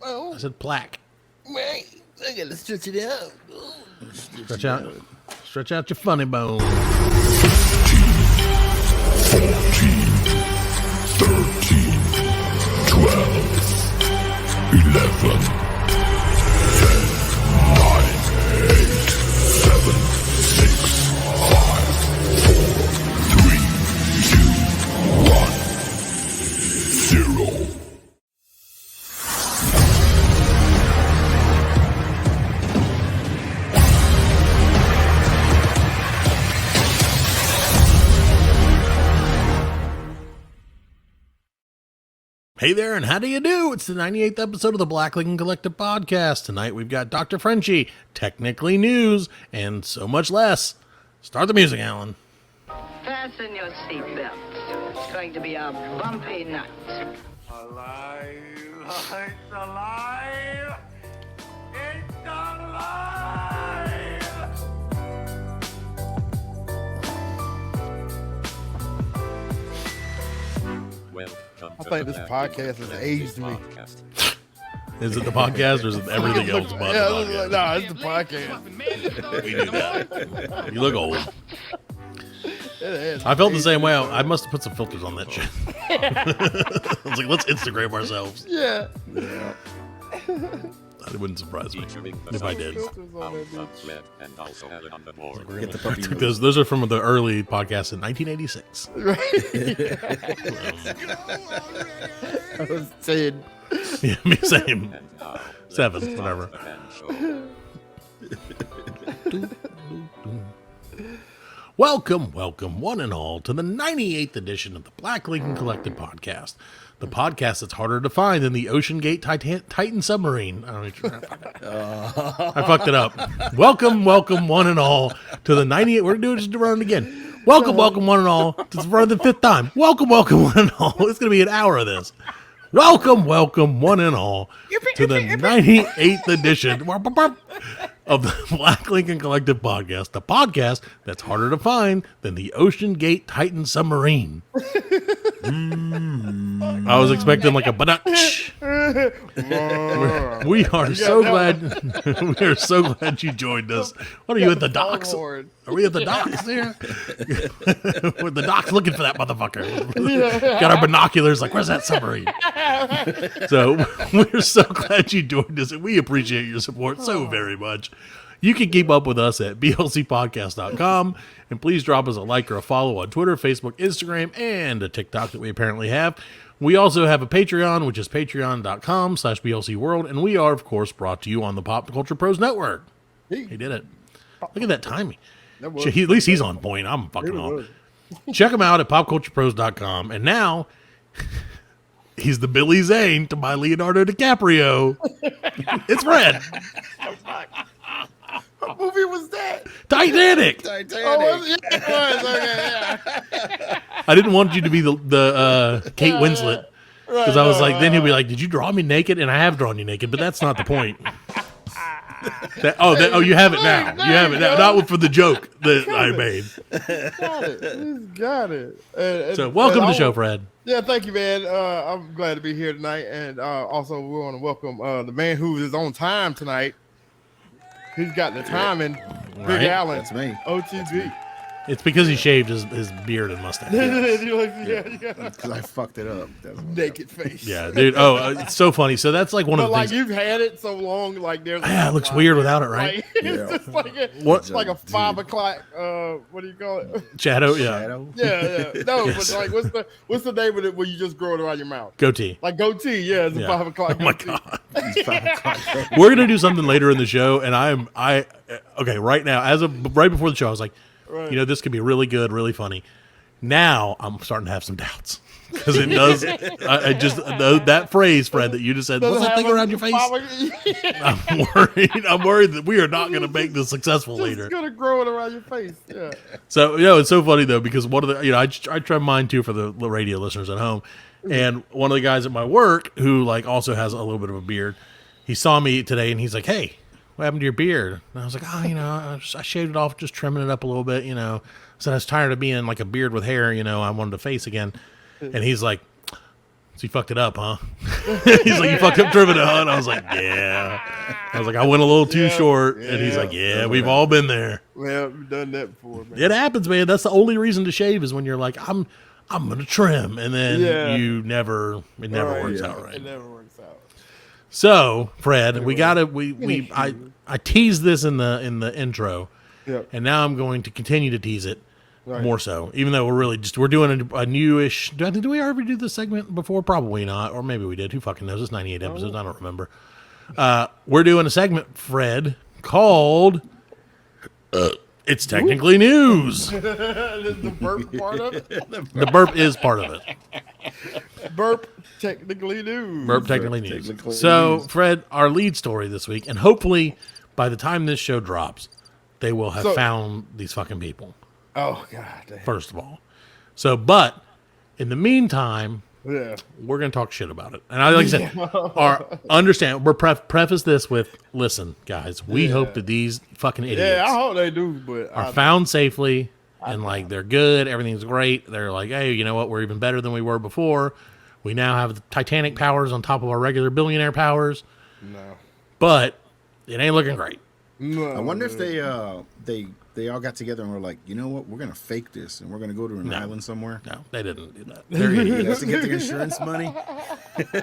Oh. I said plaque. Right. I gotta stretch it out. Stretch out your funny bone. 14, 13, 12, 11, 10, 9, 8, 7, 6, 5, 4, 3, 2, 1, 0. Hey there, and how do you do? It's the 98th episode of the Black Lincoln Collective Podcast. Tonight we've got Dr. Frenchie, technically news, and so much less. Start the music, Alan. Fasten your seatbelts. It's going to be a bumpy night. Alive! It's alive! It's alive! I think this podcast has aged me. Is it the podcast or is it everything else but the podcast? No, it's the podcast. We do that. You look old. It is. I felt the same way. I must have put some filters on that shit. I was like, let's Instagram ourselves. Yeah. That wouldn't surprise me if I did. Get the puppy. Those are from the early podcasts in 1986. I was saying. Yeah, me same. 7, whatever. Welcome, one and all, to the 98th edition of the Black Lincoln Collective Podcast. The podcast that's harder to find than the Ocean Gate Titan submarine. I don't know. I fucked it up. Welcome, one and all, to the 98th. We're going to just run it again. Welcome, one and all, to the 5th time. Welcome, one and all. It's going to be an hour of this. Welcome, one and all, to the 98th edition of the Black Lincoln Collective Podcast, the podcast that's harder to find than the Ocean Gate Titan submarine. I was expecting like a badutch. We are so glad. We are so glad you joined us. What are you at the docks? Are we at the docks there? We're the docks looking for that motherfucker. Got our binoculars. Like, where's that submarine? So we're so glad you joined us, and we appreciate your support so very much. You can keep up with us at blcpodcast.com, and please drop us a like or a follow on Twitter, Facebook, Instagram, and a TikTok that we apparently have. We also have a Patreon, which is patreon.com/blcworld, and we are, of course, brought to you on the Pop Culture Pros Network. He did it. Look at that timing. At least he's on point. I'm fucking off. Check him out at popculturepros.com, and now he's the Billy Zane to my Leonardo DiCaprio. It's Fred. What movie was that? Titanic. Oh, it was? Yeah, okay, I didn't want you to be the Kate Winslet, because I was like, then he'll be like, did you draw me naked? And I have drawn you naked, but that's not the point. You have it now. You have it now. Not for the joke that I made. Got it. So welcome to the show, Fred. Yeah, thank you, man. I'm glad to be here tonight. And also, we want to welcome the man who is on time tonight. He's got the timing. Big Right. Alan. That's me. OTB. It's because he shaved his beard and mustache. Because I fucked it up. That's what's Naked face. Yeah, dude. Oh, it's so funny. So that's like one of But the like things. you've had it so long, like there's. Yeah, it looks weird without it, right? Like, it's just like What? like a 5 o'clock. What do you call it? Shadow, yeah. Shadow. Yeah. No, Yes. but like, what's the name of it where you just grow it around your mouth? Goatee. Like goatee. Yeah, it's a Yeah. 5 o'clock. Oh my goatee. god. It's 5 o'clock. We're gonna do something later in the show, and okay. Right now, right before the show, I was like, Right. this could be really good, really funny. Now I'm starting to have some doubts because it does. I just that phrase, Fred, that you just said. What's that thing around your face? I'm worried that we are not going to make this successful later. It's gonna grow it around your face. Yeah. So it's so funny though, because one of the I try mine too for the radio listeners at home, and one of the guys at my work who like also has a little bit of a beard, he saw me today and he's like, "Hey, what happened to your beard?" And I was like, I shaved it off, just trimming it up a little bit, So I was tired of being like a beard with hair, I wanted a face again. And he's like, So you fucked it up, huh? He's like, you fucked up Trivia, huh? And I was like, yeah. I was like, I went a little too short. And he's like, yeah, we've all been there. Well, we've done that before, man. It happens, man. That's the only reason to shave is when you're like, I'm going to trim. And then it never works out right. It never works out. So, Fred, I teased this in the intro. Yep. And now I'm going to continue to tease it. Right. More so, even though we're doing a newish. Did we ever do this segment before? Probably not, or maybe we did. Who fucking knows? It's 98 episodes. I don't remember. We're doing a segment, Fred, called "It's Technically News." The burp part of it. The burp is part of it. Burp technically news. Burp technically news. So, Fred, our lead story this week, and hopefully by the time this show drops, they will have found these fucking people. Oh, God. Damn. First of all. So, but in the meantime, we're going to talk shit about it. And like I said, understand, we're preface this with, listen, guys, we hope that these fucking idiots I hope they do, but are found safely and like they're good. Everything's great. They're like, hey, you know what? We're even better than we were before. We now have the Titanic powers on top of our regular billionaire powers. No. But it ain't looking great. No. I wonder if they all got together and were like, you know what, we're going to fake this and we're going to go to an island somewhere. No, they didn't do that. They're idiots. To get the insurance money.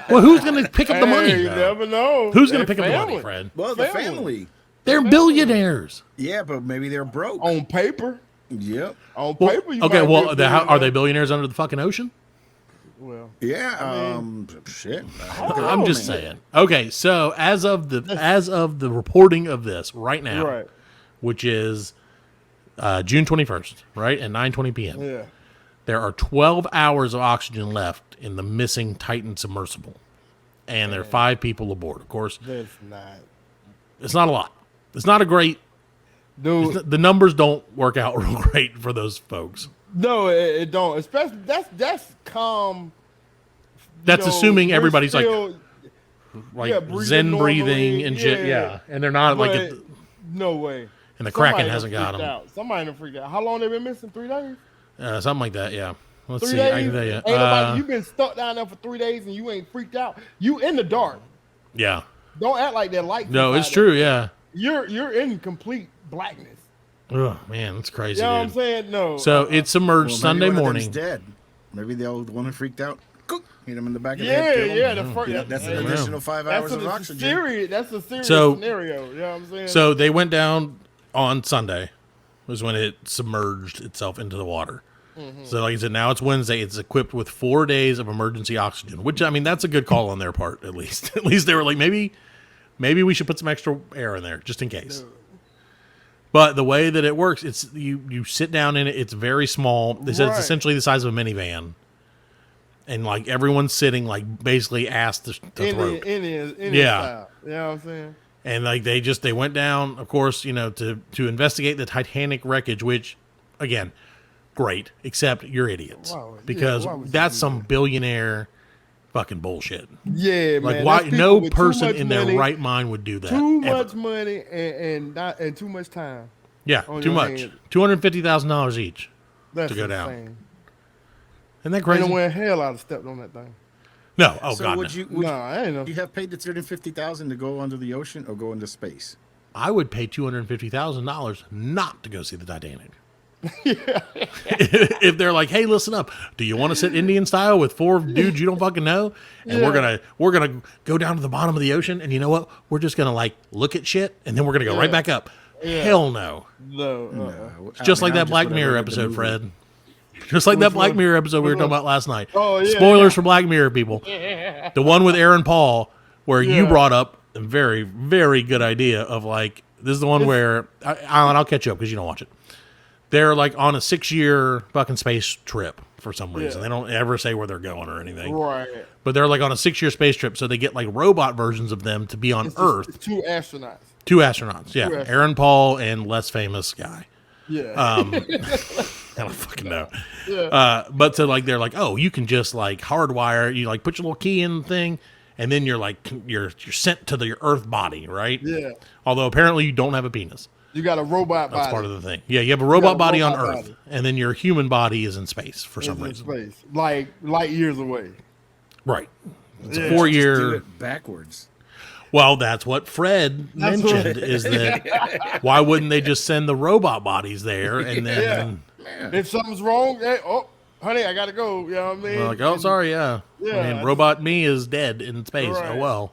Well, who's going to pick up the money? You never know. Who's going to pick up the money, Fred? Well, the family. They're billionaires. Yeah, but maybe they're broke. On paper. Yep. On paper, you okay, might well, be are they billionaires under the fucking ocean? Well, yeah, shit. I'm just saying. Okay, so as of the reporting of this right now, which is June 21st, right, at 9:20 p.m. Yeah. There are 12 hours of oxygen left in the missing Titan submersible, and there are 5 people aboard. Of course, it's not a lot. It's not a great. Dude, the numbers don't work out real great for those folks. No, it don't. Especially that's calm. That's assuming everybody's still, Zen breathing and shit. Yeah, and they're not like. No way. And the Kraken hasn't got them. Somebody done freaked out. How long they been missing? 3 days? Something like that. Yeah. Let's 3 see. days? I can tell you. Ain't nobody. You've been stuck down there for 3 days and you ain't freaked out. You in the dark. Yeah. Don't act like that light. No, it's true. Yeah. You're in complete blackness. Oh man, that's crazy. You know what I'm saying? No. So it submerged Sunday morning. Dead. Maybe the old one who freaked out. Hit him in the back of the head. Yeah. That's an additional 5 hours of oxygen. That's a serious scenario. You know what I'm saying? So they went down on Sunday, was when it submerged itself into the water. Mm-hmm. So like I said, now it's Wednesday. It's equipped with 4 days of emergency oxygen, which I mean that's a good call on their part. At least they were like maybe we should put some extra air in there just in case. No. But the way that it works, it's you sit down in it. It's very small. They said it's essentially the size of a minivan. And like everyone's sitting like basically ass to throat. Indian style. You know what I'm saying? And like they went down, of course, to investigate the Titanic wreckage, which again, great, except you're idiots. Because that's some billionaire fucking bullshit. Yeah, like man. Why no person in their right mind would do that. Too much money and too much time. Yeah, too much. $250,000 each to go down. Insane. Isn't that crazy? Ain't no way in hell I'd have stepped on that thing. No, oh so god, would I ain't know. You have paid the $250,000 to go under the ocean or go into space? I would pay $250,000 not to go see the Titanic. If they're like, hey, listen up, do you want to sit Indian style with 4 dudes you don't fucking know, and we're gonna go down to the bottom of the ocean, and you know what? We're just gonna like look at shit, and then we're gonna go right back up. Hell no. No. It's just like that Black Mirror episode, Fred. Just like that Black Mirror episode we were talking about last night. Oh, yeah, Spoilers for Black Mirror, people. The one with Aaron Paul, where you brought up a very, very good idea of like, this is the one where, Alan, I'll catch you up because you don't watch it. They're like on a 6-year fucking space trip for some reason. They don't ever say where they're going or anything. Right. But they're like on a 6-year space trip, so they get like robot versions of them to be on Earth. 2 astronauts. 2 astronauts, yeah. 2 astronauts. Aaron Paul and less famous guy. Yeah. I don't fucking know. Yeah. But so like they're like, oh, you can just like hardwire, you like put your little key in the thing, and then you're like you're sent to the Earth body, right? Yeah. Although apparently you don't have a penis. You got a robot body. That's part of the thing. Yeah, you have a robot body on Earth, and then your human body is in space for some reason. Space. Like light years away. Right. It's Yeah. a Do 4-year. it backwards. Well, that's what Fred mentioned is that why wouldn't they just send the robot bodies there and then If something's wrong, hey, oh, honey, I gotta go. You know what I mean? we're like, oh, sorry, yeah. Yeah, I mean, robot me is dead in space. Right. Oh, well.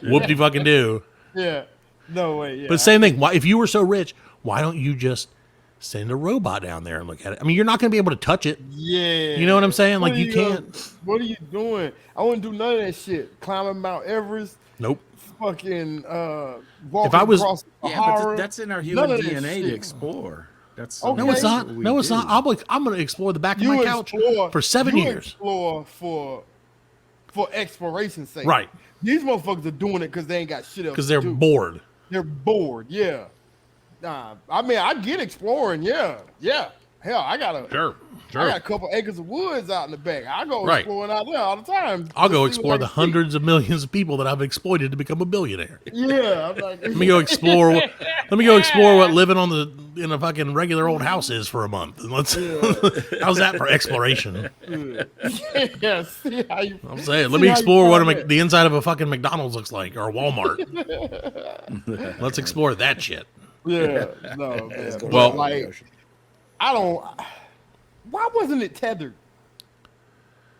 Whoop-de fucking do. Yeah. No way. Yeah. But same thing. Why, if you were so rich, why don't you just send a robot down there and look at it? I mean, you're not going to be able to touch it. Yeah. You know what I'm saying? What Like, are you can't. What are you doing? I wouldn't do none of that shit. Climbing Mount Everest, Nope. fucking walking I was- across the Yeah, Sahara. but that's in our human None of that DNA to shit. explore. That's Okay. No, it's That's not. No, it's not. I'm going to explore the back of my couch for 7 you years. Explore for exploration's sake. Right. These motherfuckers are doing it because they ain't got shit else. Because to they're do. bored. They're bored. Yeah. Nah, I mean, I get exploring. Yeah. Yeah. Hell, I got a couple acres of woods out in the back. I go Right. exploring out there all the time. I'll Just go see what explore I the can see. hundreds of millions of people that I've exploited to become a billionaire. Yeah. I'm like, Let me go explore. Let me go explore what living in a fucking regular old house is for a month. And let's. How's that for exploration? yeah. See how you. I'm saying, let See me how you explore what find it. the inside of a fucking McDonald's looks like or a Walmart. Let's explore that shit. Yeah. No. Man. Well- like, I don't. Why wasn't it tethered?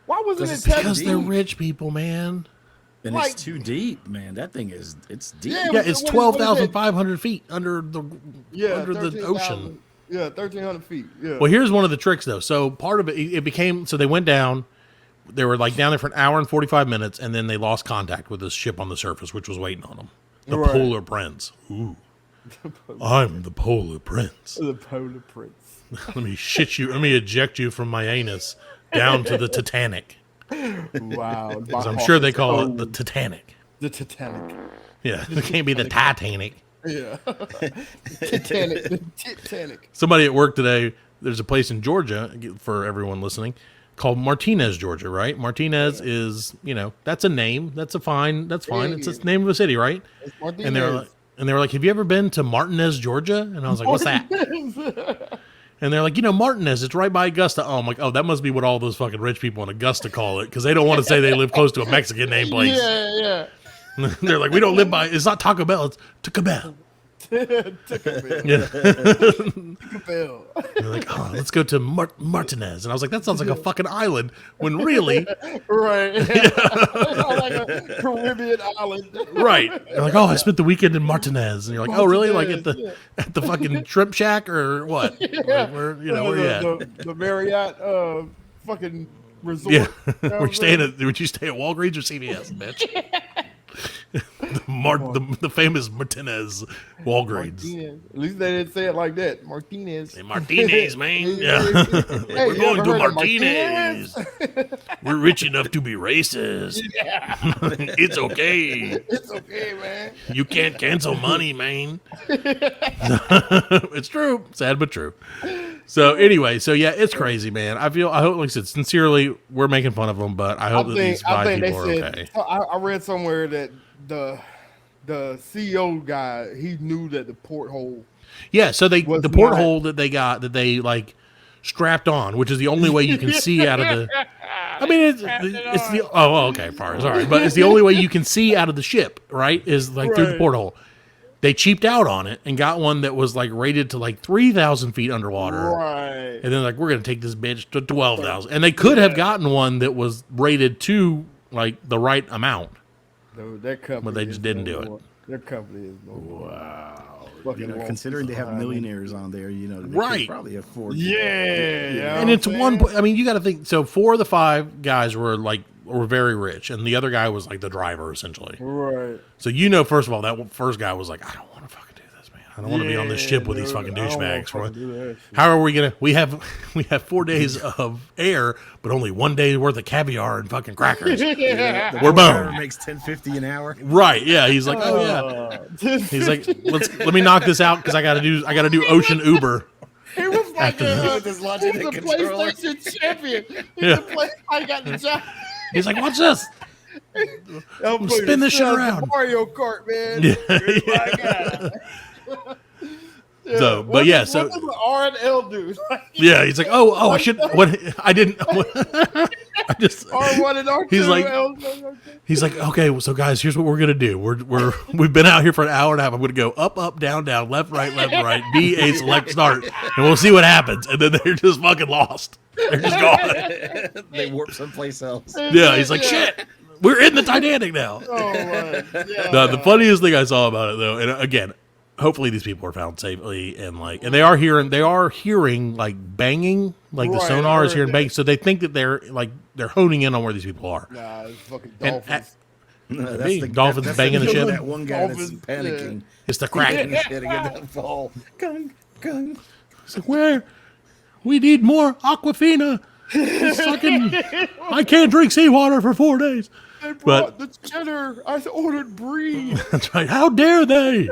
Why wasn't it Because tethered? Because they're rich people, man. And Like- it's too deep, man. That thing it's deep. Yeah, Yeah, it's what is it? 12,500 feet under the Yeah, under the 13,000. ocean. Yeah, 1,300 feet. Yeah. Well, here's one of the tricks, though. So part of it became, so they went down. They were like down there for an hour and 45 minutes, and then they lost contact with this ship on the surface, which was waiting on them. The Right. Polar Prince. Ooh. I'm the Polar Prince. The Polar Prince. Let me eject you from my anus down to the Titanic. Wow. As I'm sure they call it the Titanic. The Titanic. Yeah, it can't be the Titanic. Yeah. Titanic. The Titanic. Somebody at work today, there's a place in Georgia, for everyone listening, called Martinez, Georgia, right? Martinez is, that's a name. That's fine. It's the name of a city, right? It's Martinez. And they were like, have you ever been to Martinez, Georgia? And I was like, what's that? And they're like, Martinez, it's right by Augusta. Oh, I'm like, oh, that must be what all those fucking rich people in Augusta call it, because they don't want to say they live close to a Mexican name place. Yeah. They're like, we don't live by, it's not Taco Bell, it's Taco Bell. Yeah. Bell. They're like, oh, let's go to Martinez. And I was like, that sounds like a fucking island, when really, Right. Like a Caribbean island. right. They're like, oh, I spent the weekend in Martinez. And you're like, oh, really? Like at the fucking shrimp shack or what? Like, where you at? The Marriott fucking resort. Yeah. You know what Would I'm you stay at Walgreens or CVS, bitch? the famous Martinez Walgreens. Martinez. At least they didn't say it like that. Martinez. Hey, Martinez, man. Yeah. Hey, We're you going ever to heard of Martinez. We're rich enough to be racist. It's okay. It's okay, man. You can't cancel money, man. It's true. Sad but true. So anyway, yeah, it's crazy, man. I hope, like I said, sincerely, we're making fun of them, but I hope that these five people are okay. I read somewhere that the CEO guy, he knew that the porthole. Yeah, so the Was porthole that they like strapped on, which is the only way you can see out of the. I mean, it's the okay, sorry, but it's the only way you can see out of the ship, right? Is like through the Right. porthole. They cheaped out on it and got one that was like rated to like 3,000 feet underwater. Right. And then like, we're going to take this bitch to 12,000. And they could have gotten one that was rated to like the right amount. Dude, that company But they just is didn't no do it. more. Their company is no more. Wow. Fucking Wall Considering they Street have behind them. millionaires on there, they Right. could probably afford. Yeah. And it's one. I mean, you got to think. So 4 of the 5 guys were very rich, and the other guy was like the driver essentially. Right. So first of all, that first guy was like, I don't want to fucking do this, man. I don't want to be on this ship with these fucking douchebags. How are we gonna? We have 4 days of air, but only 1 day's worth of caviar and fucking crackers. We're boned. Makes $10.50 an hour. Right? Yeah. He's like, oh yeah. He's like, let me knock this out because I gotta do ocean Uber. He was like With his he Logitech was a controller. PlayStation champion. Yeah. I got the job. He's like, watch this. I'm Spin this shit around. Mario Kart, man. Yeah. My God. So, but yeah, so what does the R and L do? yeah, he's like, oh, I should. What I didn't. I just. R1 and R2. He's like, he's like, okay, so guys, here's what we're gonna do. We've been out here for an hour and a half. I'm gonna go up, down, left, right, B, A, select, start, and we'll see what happens. And then they're just fucking lost. They're just gone. They warp someplace else. Yeah, he's like, shit, we're in the Titanic now. Oh my God. No, the funniest thing I saw about it though, and again, hopefully these people are found safely and they are hearing like banging, like the sonar is hearing banging, so they think that they're honing in on where these people are. Nah, it's fucking And dolphins. That's the dolphins banging the ship. That one guy that's Dolphins, panicking. It's the Kraken. He's getting in that fall. Gung, gung. It's like, where? We need more Aquafina. It's fucking, I can't drink seawater for 4 days. They brought the cheddar. I ordered brie. That's right. How dare they?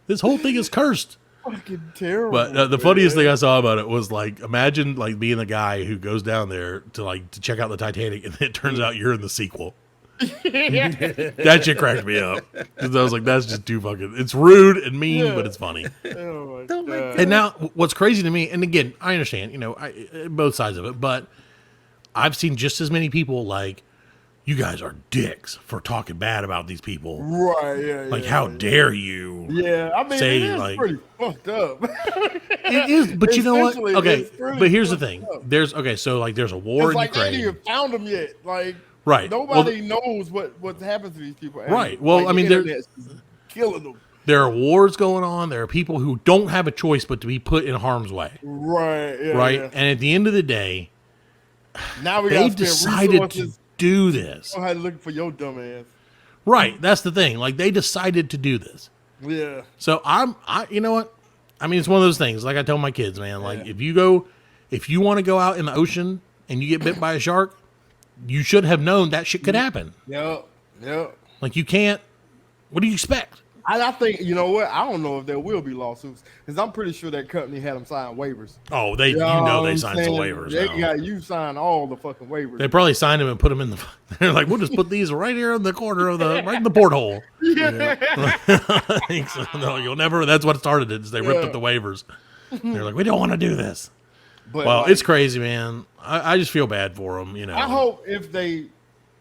This whole thing is cursed. Fucking terrible. But the funniest thing I saw about it was like, imagine like being the guy who goes down there to check out the Titanic, and it turns out you're in the sequel. That shit cracked me up because I was like, that's just too fucking. It's rude and mean, but it's funny. Oh my God. And now, what's crazy to me, and again, I understand, both sides of it, but I've seen just as many people like, you guys are dicks for talking bad about these people. Right, yeah. Like, how dare you? Yeah, I mean, say, it is like, pretty fucked up. It is, but you know what? Essentially, Okay, it's really but here's the fucked thing. up. There's a war It's in like they Ukraine. ain't even found them yet. Like, Right. nobody knows what happens to these people. And, Right. Well, like, I mean, the internet's killing them. There are wars going on. There are people who don't have a choice but to be put in harm's way. Right. Yeah, Right. Yeah. And at the end of the day, Now we they got to decided to do this. Go ahead looking for your dumb ass. Right. That's the thing. Like, they decided to do this. Yeah. So you know what? I mean, it's one of those things. Like I tell my kids, man, like if you want to go out in the ocean and you get bit by a shark, you should have known that shit could happen. Yep. Like, you can't, what do you expect? I think, you know what? I don't know if there will be lawsuits because I'm pretty sure that company had them sign waivers. Oh, You know they what I'm signed some saying? waivers. They now. got you sign all the fucking waivers. They probably signed them and put them in the. They're like, we'll just put these right here in the corner of right in the porthole. So, no, you'll never. That's what started it. Is they ripped up the waivers. They're like, we don't want to do this. But Well, like, it's crazy, man. I just feel bad for them. I hope if they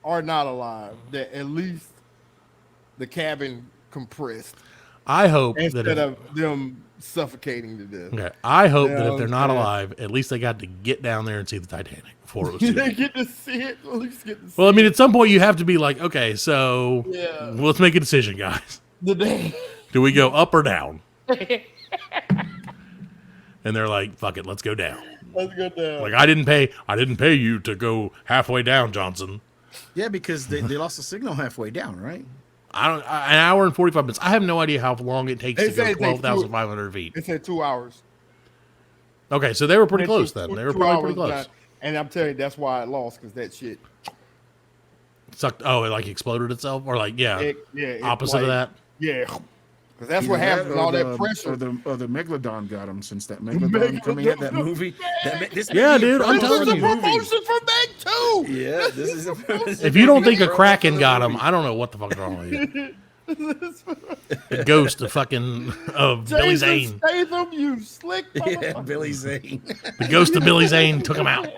are not alive, that at least the cabin compressed I hope instead that of them suffocating to death. okay. I hope You that know if they're what not I'm saying? alive, at least they got to get down there and see the Titanic before it was too They late. get to see it. At least get to see Well, I mean, at some point you have to be like, okay, so Yeah. let's make a decision, guys. the day. Do we go up or down? And they're like, fuck it, let's go down. Let's go down. Like, I didn't pay you to go halfway down, Johnson. Yeah, because they lost the signal halfway down, right? An hour and 45 minutes. I have no idea how long it takes They to say go it takes 12,500 feet. It said 2 hours. Okay, so they were pretty It close took then. They were 2 probably pretty hours close. down. And I'm telling you, that's why it lost, because that shit. Sucked. Oh, it like exploded itself, or like It opposite of that. Yeah. Because that's what happens with all that pressure. Or the Megalodon got him since that Megalodon coming at that movie. Yeah, dude, I'm telling This is a you. promotion for Meg too. Yeah, this is a If you don't think a Kraken got him, I don't know what the fuck's wrong with you. The ghost of fucking Billy Jason Zane. Statham, you slick yeah, motherfucker. Billy Zane. The ghost of Billy Zane took him out.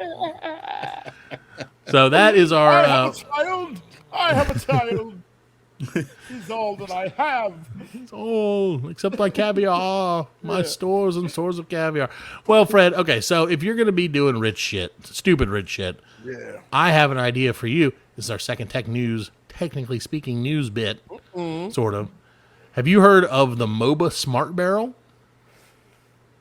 So that is I our. have a child. I have a child. He's all that I have. Oh, except my caviar. My stores and stores of caviar. Well, Fred, okay, so if you're going to be doing rich shit, stupid rich shit, Yeah. I have an idea for you. This is our second technically speaking news bit, sort of. Have you heard of the Moba Smart Barrel?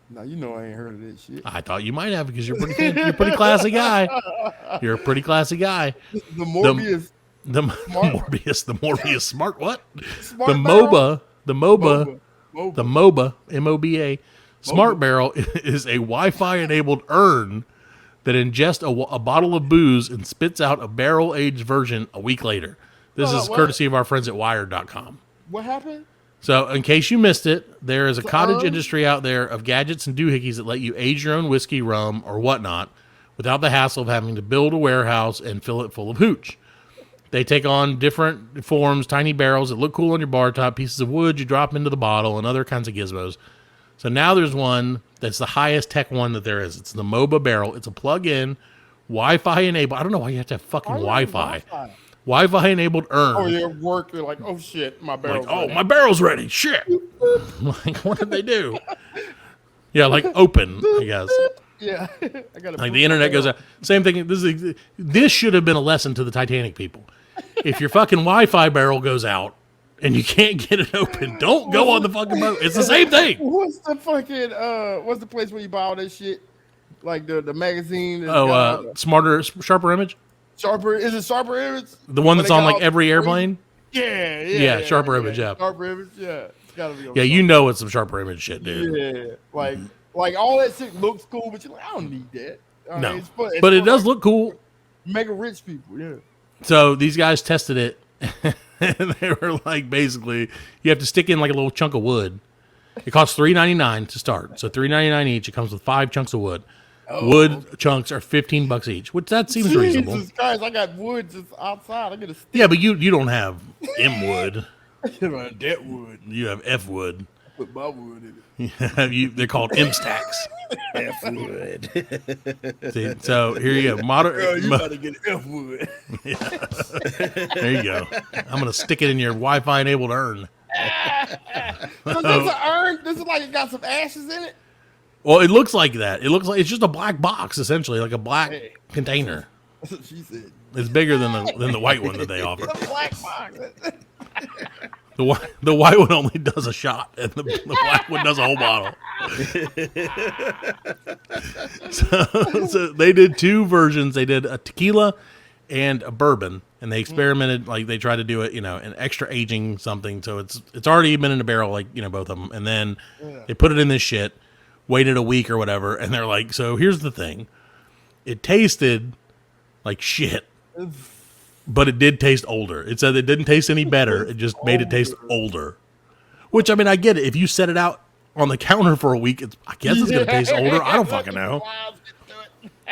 Now you know I ain't heard of that shit. I thought you might have because you're a pretty classy guy. You're a pretty classy guy. The Morbius. The Morbius Smart what? Smart The Barrel? Moba, the Moba, Moba. the Moba, MOBA, Smart Barrel is a Wi-Fi enabled urn that ingests a bottle of booze and spits out a barrel-aged version a week later. This is what? courtesy of our friends at Wired.com. What happened? So, in case you missed it, there is a cottage industry out there of gadgets and doohickeys that let you age your own whiskey, rum, or whatnot without the hassle of having to build a warehouse and fill it full of hooch. They take on different forms, tiny barrels that look cool on your bar top, pieces of wood you drop into the bottle, and other kinds of gizmos. So now there's one that's the highest tech one that there is. It's the Moba Barrel. It's a plug-in, Wi-Fi enabled. I don't know why you have to have fucking Wi-Fi. Wi-Fi enabled urn. Oh, you're at work. You're like, oh shit, my barrel's ready. My barrel's ready. Shit. Like, what did they do? Yeah, like open, I guess. Yeah. I gotta Like the internet goes out. Same thing. This should have been a lesson to the Titanic people. If your fucking Wi-Fi barrel goes out and you can't get it open, don't go on the fucking boat. It's the same thing. What's the fucking what's the place where you buy all that shit? Like the magazine. Sharper Image. Is it Sharper Image? The one that's on like every airplane. Yeah. Sharper Image. Yeah. Sharper Image. Yeah. It's gotta be. Yeah, you know it's some Sharper Image shit, dude. Yeah. Like all that shit looks cool, but you're like, I don't need that. No, but it does look cool. Mega rich people, yeah. So these guys tested it, and they were like, basically, you have to stick in like a little chunk of wood. It costs $3.99 to start, so $3.99 each. It comes with 5 chunks of wood. Wood chunks are $15 each, which that seems reasonable. Jesus Christ, I got wood just outside. I get a stick. Yeah, but you don't have M wood. That wood. You have F wood. Put my wood in it. They're called M stacks. F wood. See, so here you go. You gotta get F wood. There you go. I'm gonna stick it in your Wi-Fi enabled urn. So there's an urn. This is like it got some ashes in it. Well, it looks like that. It looks like it's just a black box, essentially, like a black container. That's what she said. It's bigger than the white one that they offer. The black box. The white one only does a shot, and the black one does a whole bottle. So they did 2 versions. They did a tequila and a bourbon, and they experimented. Like they tried to do it, an extra aging something. So it's already been in a barrel, like both of them, and then they put it in this shit. Waited a week or whatever, and they're like, so here's the thing. It tasted like shit, but it did taste older. It said it didn't taste any better. It just made it taste older. Which, I mean, I get it. If you set it out on the counter for a week, I guess it's going to taste older. I don't fucking know.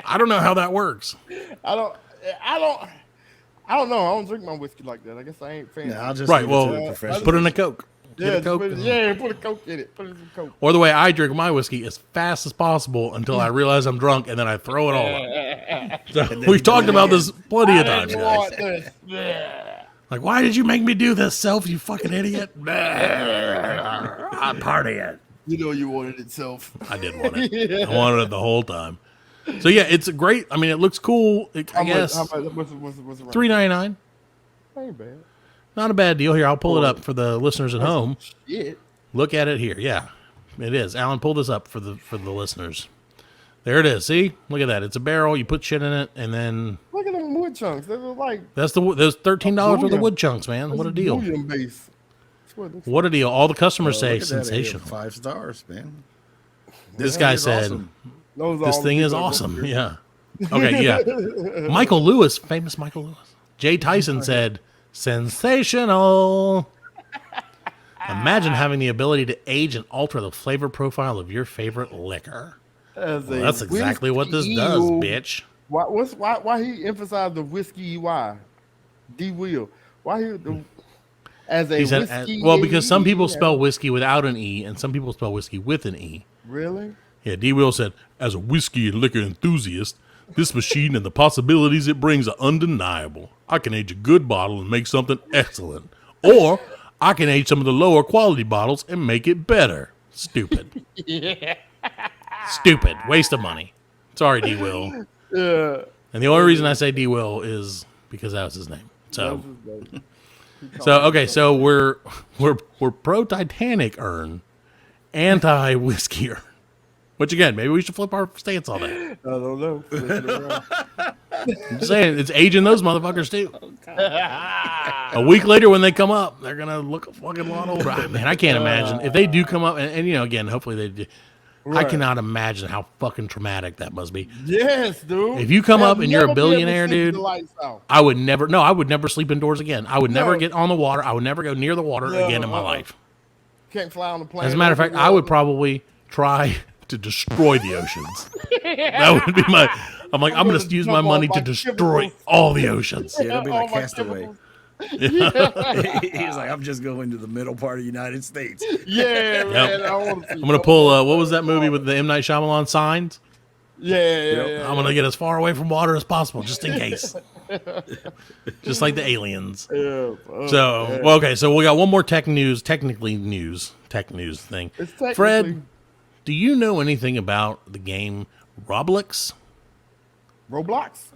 I don't know how that works. I don't know. I don't drink my whiskey like that. I guess I ain't fancy. Yeah, I'll just Right, well, put in a Coke. Put a Coke in it. Put in some Coke. Or the way I drink my whiskey as fast as possible until I realize I'm drunk, and then I throw it all up. So we've talked about this plenty of times, guys. Like, why did you make me do this, Self, you fucking idiot? I'm partying. You know you wanted it, Self. I did want it. I wanted it the whole time. So, yeah, it's great. I mean, it looks cool. I guess. What's it? $3.99. Ain't bad. Not a bad deal. Here, I'll pull it up for the listeners at home. Shit. Look at it here. Yeah, it is. Alan, pull this up for the listeners. There it is. See? Look at that. It's a barrel. You put shit in it, and then look at them wood chunks. They look like those $13 worth of wood chunks, man. What a deal! Base. What a deal! All the customers say sensational. 5 stars, man. This guy said, awesome. "This thing is awesome." Yeah. Okay. Yeah. Michael Lewis, famous Michael Lewis. Jay Tyson said, "Sensational." Imagine having the ability to age and alter the flavor profile of your favorite liquor. That's exactly what this does, bitch. Why he emphasized the whiskey? Why? D. Will. Why he as a whiskey? Well, because some people spell whiskey without an E, and some people spell whiskey with an E. Really? Yeah. D. Will said, as a whiskey and liquor enthusiast, this machine and the possibilities it brings are undeniable. I can age a good bottle and make something excellent, or I can age some of the lower quality bottles and make it better. Stupid. Yeah. Stupid. Waste of money. Sorry, D. Will. Yeah. And the only reason I say D. Will is because that was his name. So okay. So we're pro Titanic urn, anti whiskey urn. Which again, maybe we should flip our stance on that. I don't know. I'm just saying, it's aging those motherfuckers too. A week later, when they come up, they're gonna look a fucking lot older. Man, I can't imagine if they do come up, and again, hopefully they do. Right. I cannot imagine how fucking traumatic that must be. Yes, dude. If you come up and you're a billionaire, dude, I would never. No, I would never sleep indoors again. I would never get on the water. I would never go near the water again in my life. Can't fly on the plane. As a matter of fact, I would probably try to destroy the oceans. That would be my. I'm going to use my money to destroy all the oceans. Yeah, that'd be like Castaway. He's like, I'm just going to the middle part of the United States. Yeah, man. I want to see I'm gonna pull. What was that movie with the M. Night Shyamalan Signs? Yeah. I'm gonna get as far away from water as possible, just in case. Just like the aliens. Yeah. So, well, okay. So we got one more tech news thing. It's technically- Fred, do you know anything about the game Roblox? Roblox?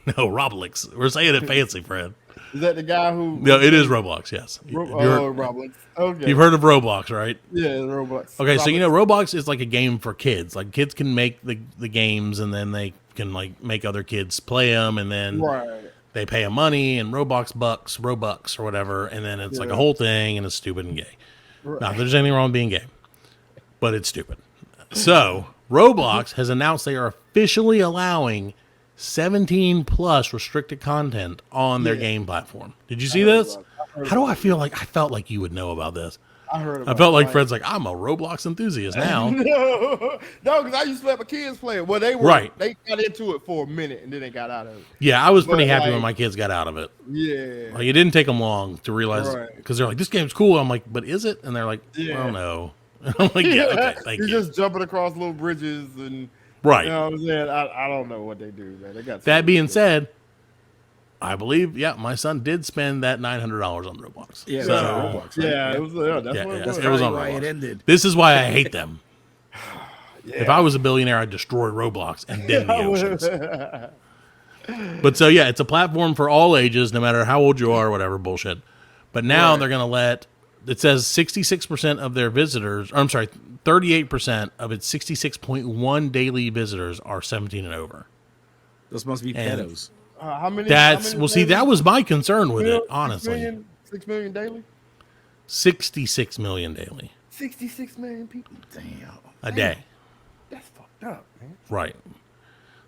No, Roblox. We're saying it fancy, Fred. Is that the guy who? No, it is Roblox. Yes. Roblox. Okay. You've heard of Roblox, right? Yeah, Roblox. Okay, so you know Roblox is like a game for kids. Like kids can make the games, and then they can like make other kids play them, and then Right. they pay them money and Robux or whatever, and then it's like a whole thing, and it's stupid and gay. Not that there's anything wrong with being gay, but it's stupid. So Roblox has announced they are officially allowing 17 plus restricted content on their game platform. Did you see this? How do I feel like I felt like you would know about this? I heard. I felt like Fred's like, I'm a Roblox enthusiast now. No, because I used to let my kids play it. Well, they were Right. They got into it for a minute and then they got out of it. Yeah, I was pretty But, happy like- when my kids got out of it. Yeah. Like, it didn't take them long to realize, Right. because they're like, this game's cool. I'm like, but is it? And they're like, Yeah. well, no. I'm like, yeah, okay, thank You're you. just jumping across little bridges and Right. you know what I'm saying? I don't know what they do, man. They got That being said, I believe, my son did spend that $900 on Roblox. Yeah, So, that's Roblox, right? yeah, it was. That's Yeah, what yeah, it was. it was on Why it Roblox. ended. This is why I hate them. If I was a billionaire, I'd destroy Roblox and then the oceans. But so, yeah, it's a platform for all ages, no matter how old you are or whatever bullshit. But now they're going to let, it says 66% of their visitors, or I'm sorry, 38% of its 66.1 daily visitors are 17 and over. Those must be And- pedos. How many? That's, how many well, see, daily? that was my concern with it, 6 honestly. million, 6 million daily. 66 million daily 66 million people. Damn. a day. That's fucked up, man. Right.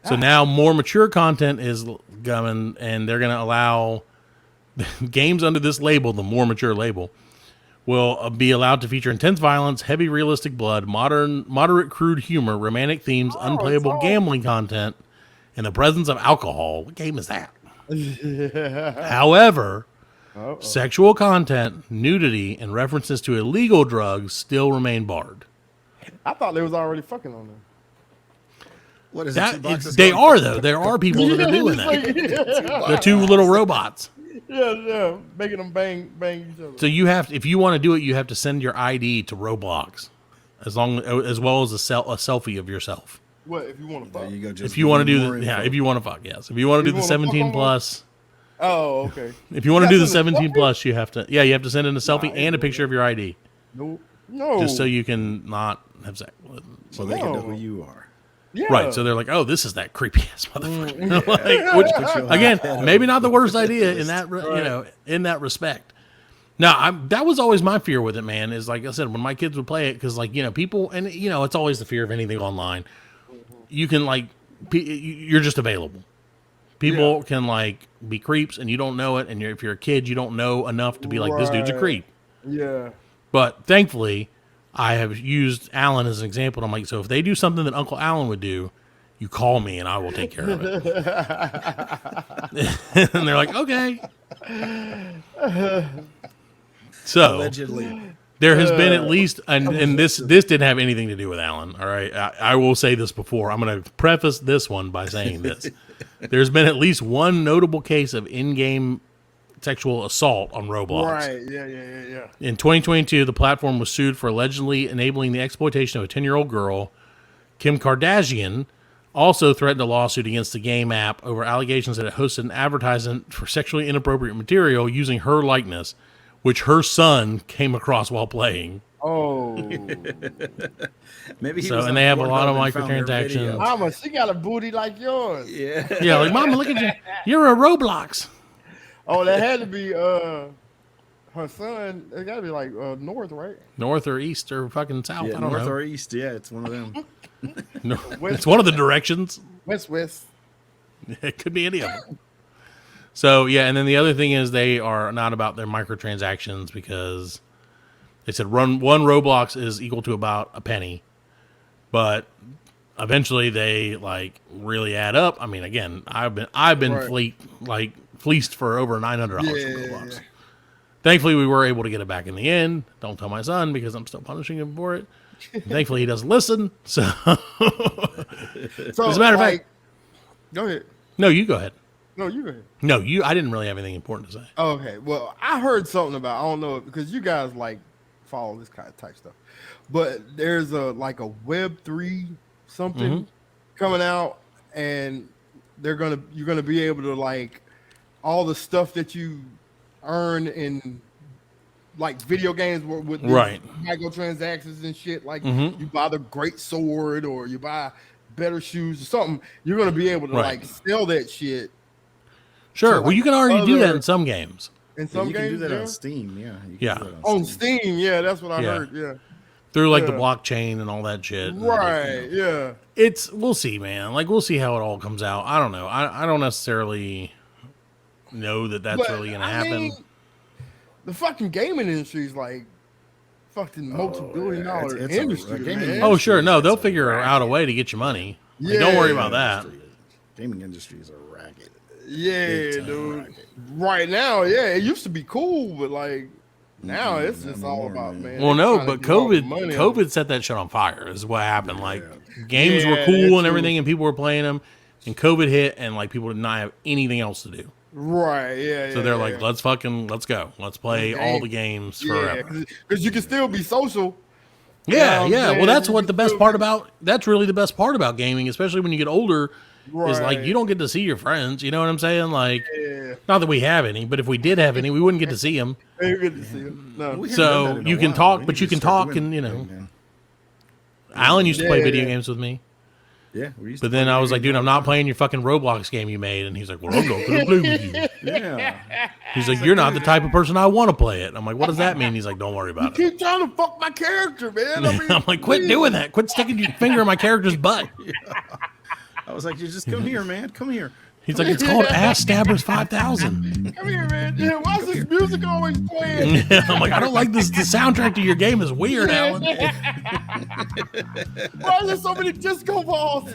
So now more mature content is coming, and they're going to allow games under this label, the more mature label, will be allowed to feature intense violence, heavy realistic blood, moderate crude humor, romantic themes, unplayable gambling content, and the presence of alcohol. What game is that? However, sexual content, nudity, and references to illegal drugs still remain barred. I thought they was already fucking on them. What is That it? 2 boxes they going- are though. There are people that are doing that. The two little robots. Yeah, making them bang each other. So you have, if you want to do it, you have to send your ID to Roblox, as well as a selfie of yourself. What if you want to There fuck? you go. Just If you want to give me do more the, yeah, info. if you want to fuck, yes. If you want to do the wanna fuck 17 on plus, Oh, okay. if you want to You do the gotta send a 17 selfie? plus, you have to send in a selfie and a picture of your ID, No, no. just so you can not have sex. So they can know No. who you are. Yeah. Right. So they're like, oh, this is that creepy ass motherfucker. Like, which, again, maybe not the worst idea in that, in that respect. Now, that was always my fear with it, man, is like I said, when my kids would play it, because like, people, and it's always the fear of anything online. You can like, you're just available. People can like be creeps and you don't know it. And if you're a kid, you don't know enough to be like, this dude's a Right. creep. Yeah. But thankfully, I have used Alan as an example. I'm like, so if they do something that Uncle Alan would do, you call me and I will take care of it. And they're like, okay. So Allegedly. there has been at least, and this didn't have anything to do with Alan. All right, I will say this before. I'm going to preface this one by saying this: there's been at least one notable case of in-game sexual assault on Roblox. Right. Yeah. In 2022, the platform was sued for allegedly enabling the exploitation of a 10-year-old girl. Kim Kardashian also threatened a lawsuit against the game app over allegations that it hosted an advertisement for sexually inappropriate material using her likeness, which her son came across while playing. Oh. Maybe he So, was and on they have a lot of Pornhub and found her microtransactions. video. Mama, she got a booty like yours. Yeah. Yeah, like, Mama, look at you. You're a Roblox. Oh, that had to be her son. It got to be like north, right? North or east or fucking south. Yeah, I don't north know. or east. Yeah, it's one of them. No, it's one of the directions. West. It could be any of them. So, yeah, and then the other thing is they are not about their microtransactions because they said one Roblox is equal to about a penny. But eventually they, like, really add up. I mean, again, I've been Right. fleeced for over $900 from Roblox. Thankfully, we were able to get it back in the end. Don't tell my son because I'm still punishing him for it. Thankfully, he doesn't listen. So, as a matter of fact, go ahead. No, you go ahead. No, you go ahead. No, I didn't really have anything important to say. Okay, well, I heard something about, I don't know, because you guys like follow this kind of type stuff, but there's a Web3 something coming out, and you're gonna be able to like all the stuff that you earn in like video games with microtransactions and shit. Like you buy the great sword or you buy better shoes or something. You're gonna be able to like sell that shit. Sure. Well, you can already do that in some games. In some you games, can do that on Steam. Yeah. You can do that on Steam. Yeah, that's what I heard. Yeah. Through like the blockchain and all that shit. Right. Yeah. We'll see, man. Like we'll see how it all comes out. I don't know. I don't necessarily know that's really gonna happen. Mean, the fucking gaming industry is like fucking multi-billion-dollar industry. Man. Oh, sure. No, they'll figure out a way to get you money. Like, don't worry about that. Gaming industries are ragged. Yeah, dude. Ragged. Right now, it used to be cool, but like now it's just all about, man. Well, no, but COVID set that shit on fire. Is what happened. Like games were cool and everything, and people were playing them, and COVID hit, and like people did not have anything else to do. Right, yeah. So they're like, let's go. Let's play all the games forever. Because you can still be social. Yeah, Well, that's what the best part about. That's really the best part about gaming, especially when you get older. Is like you don't get to see your friends. You know what I'm saying? Like, not that we have any, but if we did have any, we wouldn't get to see them. We get to see them. No. So you can talk, but you can talk, and you know. Alan used to play video games with me. Yeah, but then I was like, dude, I'm not playing your fucking Roblox game you made. And he's like, well, I'm not going to play with you. Yeah. He's like, you're not the type of person I want to play it. I'm like, what does that mean? He's like, don't worry about it. You keep trying to fuck my character, man. I'm like, quit doing that. Quit sticking your finger in my character's butt. I was like, you just come here, man. Come here. He's like, it's called Ass Stabbers 5000. Come here, man. Yeah, why is this music always playing? I'm like, I don't like this. The soundtrack to your game is weird, Alan. Why is there so many disco balls?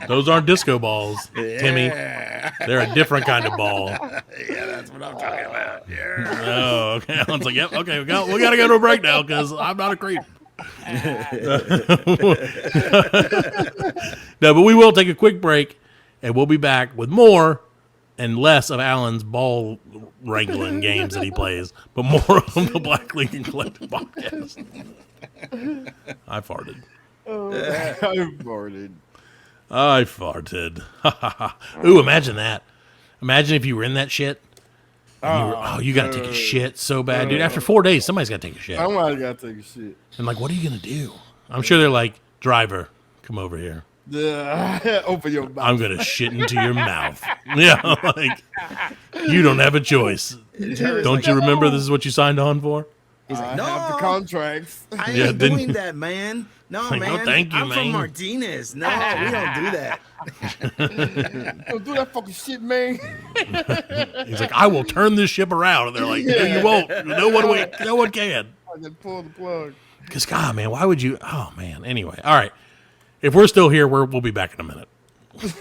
Those aren't disco balls, Timmy. They're a different kind of ball. Yeah, that's what I'm talking about. Yeah. Oh, okay. Alan's like, yep, okay, we got to go to a break now because I'm not a creep. No, but we will take a quick break. And we'll be back with more and less of Alan's ball wrangling games that he plays, but more of the Black Lincoln Collective podcast. I farted. I farted. Ooh, imagine that. Imagine if you were in that shit. You got to take a shit so bad, dude. After 4 days, somebody's got to take a shit. Somebody's got to take a shit. And like, what are you going to do? I'm sure they're like, driver, come over here. Open your mouth. I'm gonna shit into your mouth. Yeah, like you don't have a choice. Don't you remember this is what you signed on for? He's like, no, I have the contracts. I ain't doing that, man. No, like, man. No, thank you, I'm man. from Martinez. No, we don't do that. Don't do that fucking shit, man. He's like, I will turn this ship around, and they're like, no, you won't. No one can. I just pull the plug. Because God, man, why would you? Oh man. Anyway, all right. If we're still here, we'll be back in a minute.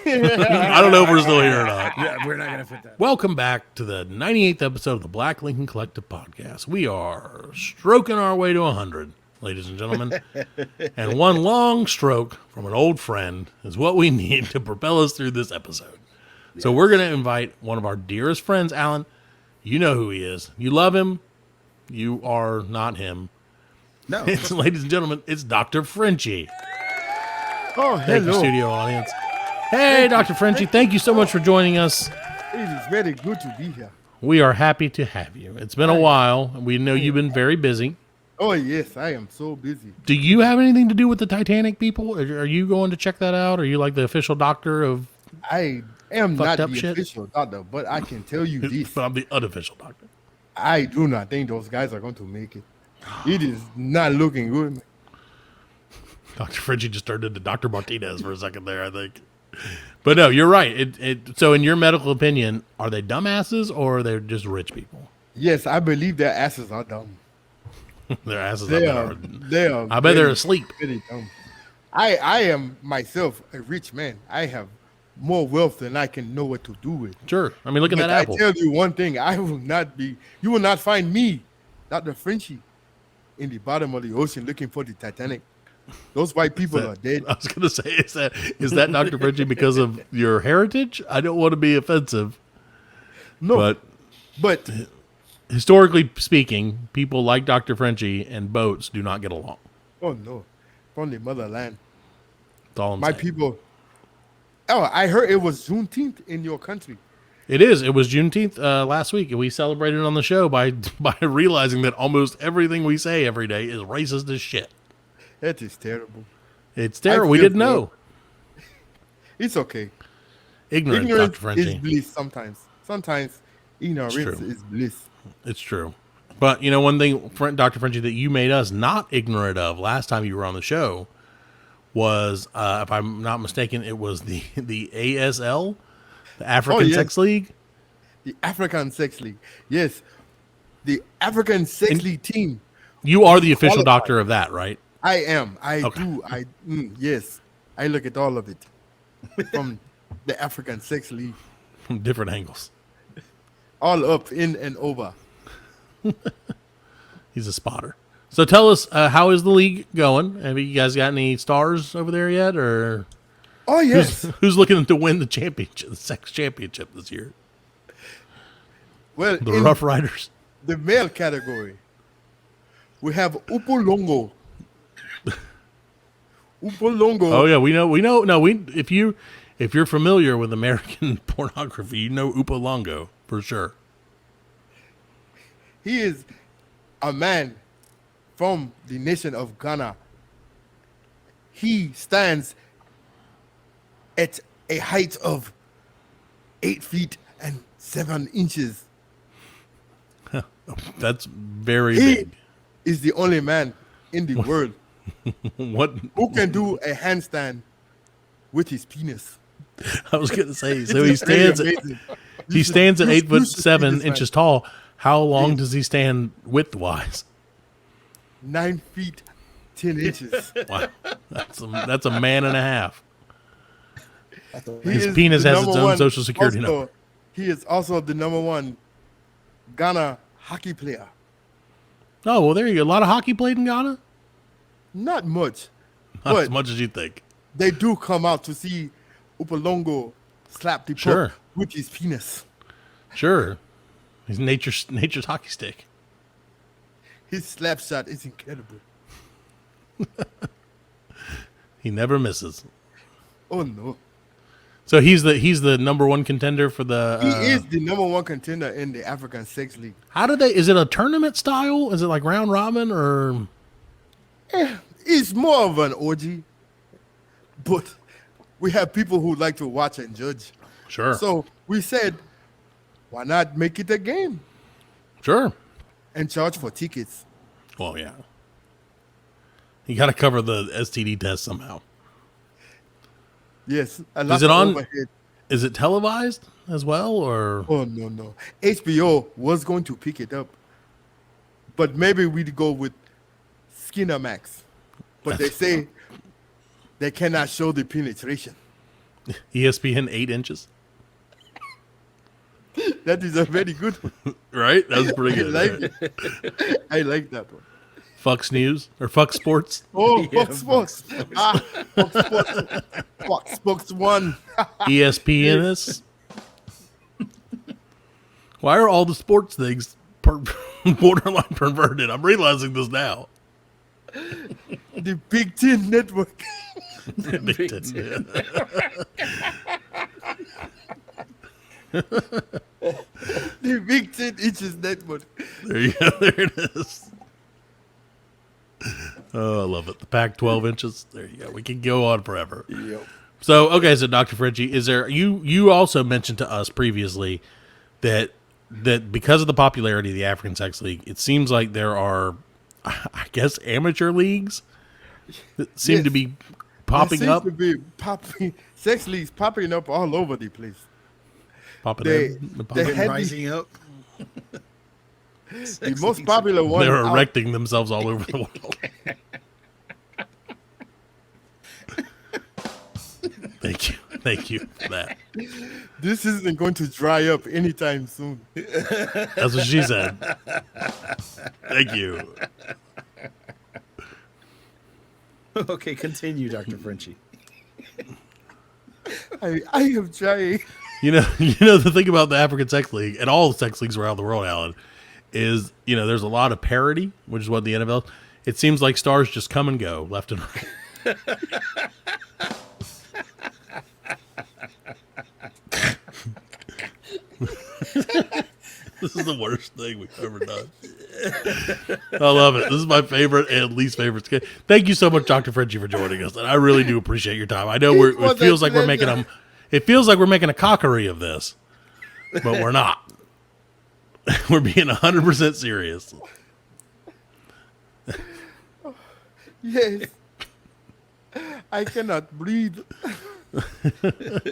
I don't know if we're still here or not. Yeah, we're not going to fit that. Welcome back to the 98th episode of the Black Lincoln Collective podcast. We are stroking our way to 100, ladies and gentlemen. And one long stroke from an old friend is what we need to propel us through this episode. Yes. So we're going to invite one of our dearest friends, Alan. You know who he is. You love him. You are not him. No. Ladies and gentlemen, it's Dr. Frenchie. Oh, thank you, studio audience. Hey, Dr. Frenchie, thank you so much for joining us. It is very good to be here. We are happy to have you. It's been a while. We know you've been very busy. Oh, yes, I am so busy. Do you have anything to do with the Titanic people? Are you going to check that out? Are you like the official doctor of I am not the official doctor, but I can tell you this. But I'm the unofficial doctor. I do not think those guys are going to make it. It is not looking good. Dr. Frenchie just turned into Dr. Martinez for a second there, I think. But no, you're right. So in your medical opinion, are they dumbasses or are they just rich people? Yes, I believe their asses are dumb. Their asses they are I bet they're asleep. Very dumb. I am myself a rich man. I have more wealth than I can know what to do with. Sure. I mean, look at But that apple. I tell you one thing: you will not find me, Dr. Frenchie, in the bottom of the ocean looking for the Titanic. Those white people are dead. I was going to say, is that Dr. Frenchie because of your heritage? I don't want to be offensive. No, but Historically speaking, people like Dr. Frenchie and boats do not get along. oh no, from the motherland, That's all I'm my saying. people. Oh, I heard it was Juneteenth in your country. It is. It was Juneteenth last week, and we celebrated on the show by realizing that almost everything we say every day is racist as shit. That is terrible. It's terrible. I We feel didn't know. It's okay. Ignorance, Dr. Ignorance is Frenchie. bliss sometimes. Sometimes ignorance true. is bliss. It's true. But, you know, one thing, Dr. Frenchie, that you made us not ignorant of last time you were on the show was, if I'm not mistaken, it was the ASL, the African yes. Sex League. The African Sex League. Yes. The African Sex League team. You are the official Qualified. doctor of that, right? I am. I Okay. do. Yes. I look at all of it from the African Sex League. From different angles. All up, in and over. He's a spotter. So tell us, how is the league going? Have you guys got any stars over there yet, or Oh, yes. who's looking to win the championship, the sex championship this year? Well, The in Rough Riders. the male category, we have Upolongo. Upolongo. Oh yeah, we know. No, if you're familiar with American pornography, you know Upolongo for sure. He is a man from the nation of Ghana. He stands at a height of 8 feet and 7 inches. That's very He big. is the only man in the world What who can do a handstand with his penis. I was gonna say, so It's he very stands at amazing. he stands at you 8 foot should see 7 this man. inches tall. How long does he stand width wise? 9 feet 10 inches. Wow, that's a man and a half. He His is penis the has its number own one- social security also, number. He is also the number one Ghana hockey player. Oh well, there you go. A lot of hockey played in Ghana. Not much, Not but as much as you think. they do come out to see Upolongo slap the puck Sure. with his penis. Sure, he's nature's hockey stick. His slap shot is incredible. He never misses. Oh no. So he's the number one contender for the. He is the number one contender in the African Sex League. How do they? Is it a tournament style? Is it like round robin or? It's more of an orgy, but we have people who like to watch and judge. Sure. So we said, why not make it a game Sure. and charge for tickets? Well, yeah. You got to cover the STD test somehow. Yes. A lot Is it of on? overhead. Is it televised as well, or? Oh, no. HBO was going to pick it up, but maybe we'd go with Skinner Max. But they say they cannot show the penetration. ESPN 8 inches? That is a very good one. Right? That was pretty I good. like right? it. I like that one. Fox News or Fox Sports? Oh, Fox Sports. Fox Sports. Fox Sports 1. ESPNS? Why are all the sports things borderline perverted? I'm realizing this now. The Big Ten Network. Big Ten. The Big 10 Inches Network. There you go. There it is. Oh, I love it. The Pac 12 inches. There you go. We can go on forever. Yep. So, okay, so Dr. Frenchie, is there you also mentioned to us previously that because of the popularity of the African Sex League, it seems like there are, I guess, amateur leagues that seem Yes. to be popping There up. seems to be popping, sex leagues popping up all over the place. Popping they- in. they Popping. had- Rising up. The most popular one. They're out- erecting themselves all over the world. Thank you. Thank you for that. This isn't going to dry up anytime soon. That's what she said. Thank you. Okay, continue, Dr. Frenchie. I am trying. You know the thing about the African Sex League and all the sex leagues around the world, Alan, is there's a lot of parity, which is what the NFL. It seems like stars just come and go left and right. This is the worst thing we've ever done. I love it. This is my favorite and least favorite skit. Thank you so much, Dr. Frenchie, for joining us, and I really do appreciate your time. I know it feels like we're making a cockery of this, but we're not. We're being 100% serious. Yes. I cannot breathe.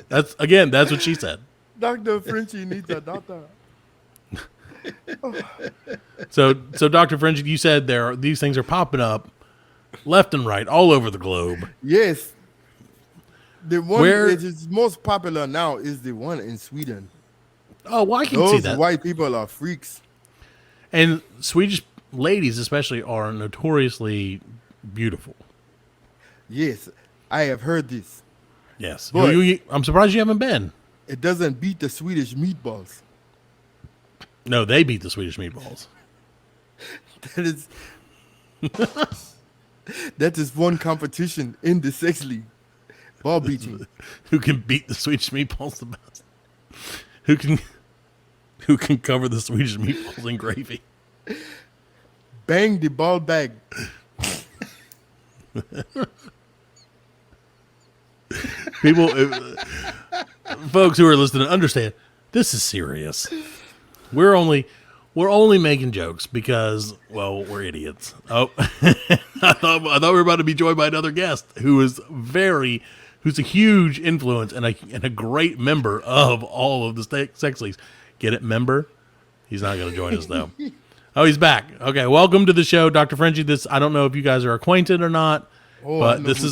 That's what she said. Dr. Frenchie needs a doctor. So Dr. Frenchie, you said these things are popping up left and right all over the globe. Yes. The one that is most popular now is the one in Sweden. Oh, well, I can see Those that. white people are freaks. And Swedish ladies especially are notoriously beautiful. Yes, I have heard this. Yes. But I'm surprised you haven't been. it doesn't beat the Swedish meatballs. No, they beat the Swedish meatballs. That is one competition in the sex league. Ball beating. Who can beat the Swedish meatballs the best? Who can cover the Swedish meatballs in gravy? Bang the ball bag. People, folks who are listening, understand this is serious. We're only making jokes because, well, we're idiots. Oh, I thought we were about to be joined by another guest who's a huge influence and a great member of all of the sex leagues. Get it, member? He's not going to join us though. Oh, he's back. Okay, welcome to the show, Dr. Frenchie. I don't know if you guys are acquainted or not, but this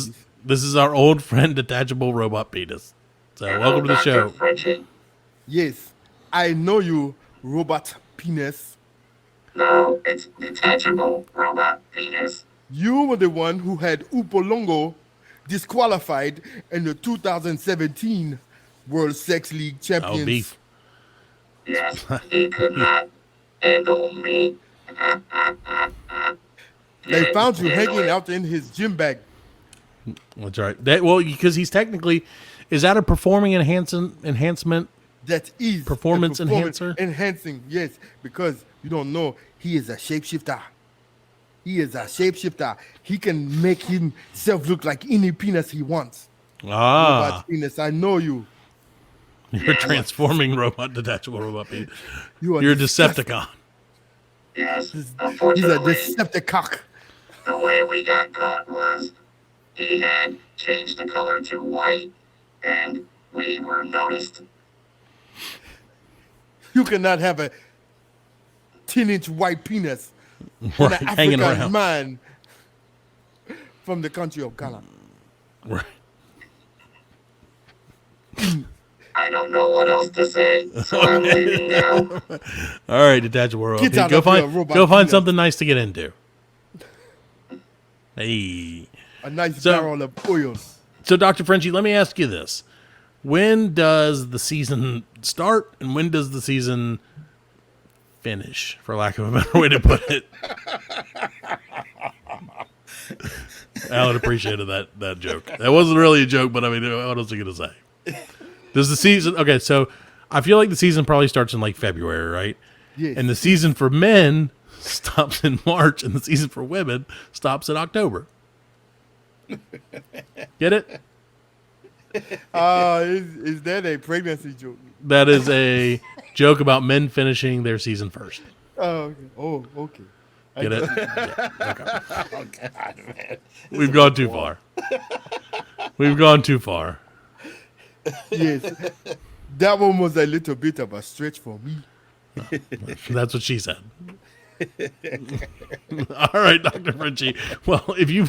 is our old friend, Detachable Robot Penis. So welcome to the show. Frenchie. Yes, I know you, robot penis. No, it's detachable robot penis. You were the one who had Upolongo disqualified in the 2017 World Sex League Champions. Oh, beef. Yes, he could not handle me. They found you hanging out in his gym bag. That's right. Because he's technically, is that a performing enhancement? That is Performance a enhancer? Enhancing, yes, because you don't know, he is a shapeshifter. He can make himself look like any penis he wants. Robot penis, I know you. You're transforming detachable robot penis. You're a Decepticon. Yes, He's unfortunately, a Decepticock. the way we got caught was he had changed the color to white, and we were noticed. You cannot have a 10-inch white penis Right, an hanging African around. man from the country of Ghana. Right. I don't know what else to say, so I'm leaving now. All right, detachable robot Get penis. out Go of here, find robot penis. something nice to get into. Hey. A nice So- barrel of oil. So, Dr. Frenchie, let me ask you this. When does the season start and when does the season finish, for lack of a better way to put it? Alan appreciated that joke. That wasn't really a joke, but I mean, what else are you going to say? Does the season... Okay, so I feel like the season probably starts in like February, right? Yes. And the season for men stops in March and the season for women stops in October. Get it? Is that a pregnancy joke? That is a joke about men finishing their season first. Oh, okay. Oh, okay. Get it? Yeah, okay. Oh, God, man. We've gone too far. We've gone too far. Yes. That one was a little bit of a stretch for me. That's what she said. All right, Dr. Frenchie. Well, do you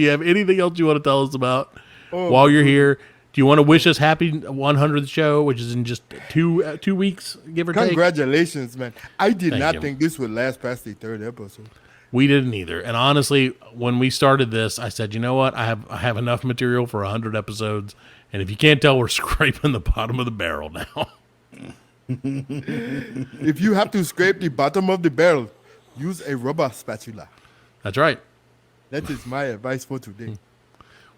have anything else you want to tell us about while you're here? Do you want to wish us happy 100th show, which is in just two weeks, give or take? Congratulations, man. I did Thank not you. think this would last past the 3rd episode. We didn't either. And honestly, when we started this, I said, you know what? I have enough material for 100 episodes. And if you can't tell, we're scraping the bottom of the barrel now. If you have to scrape the bottom of the barrel, use a rubber spatula. That's right. That is my advice for today.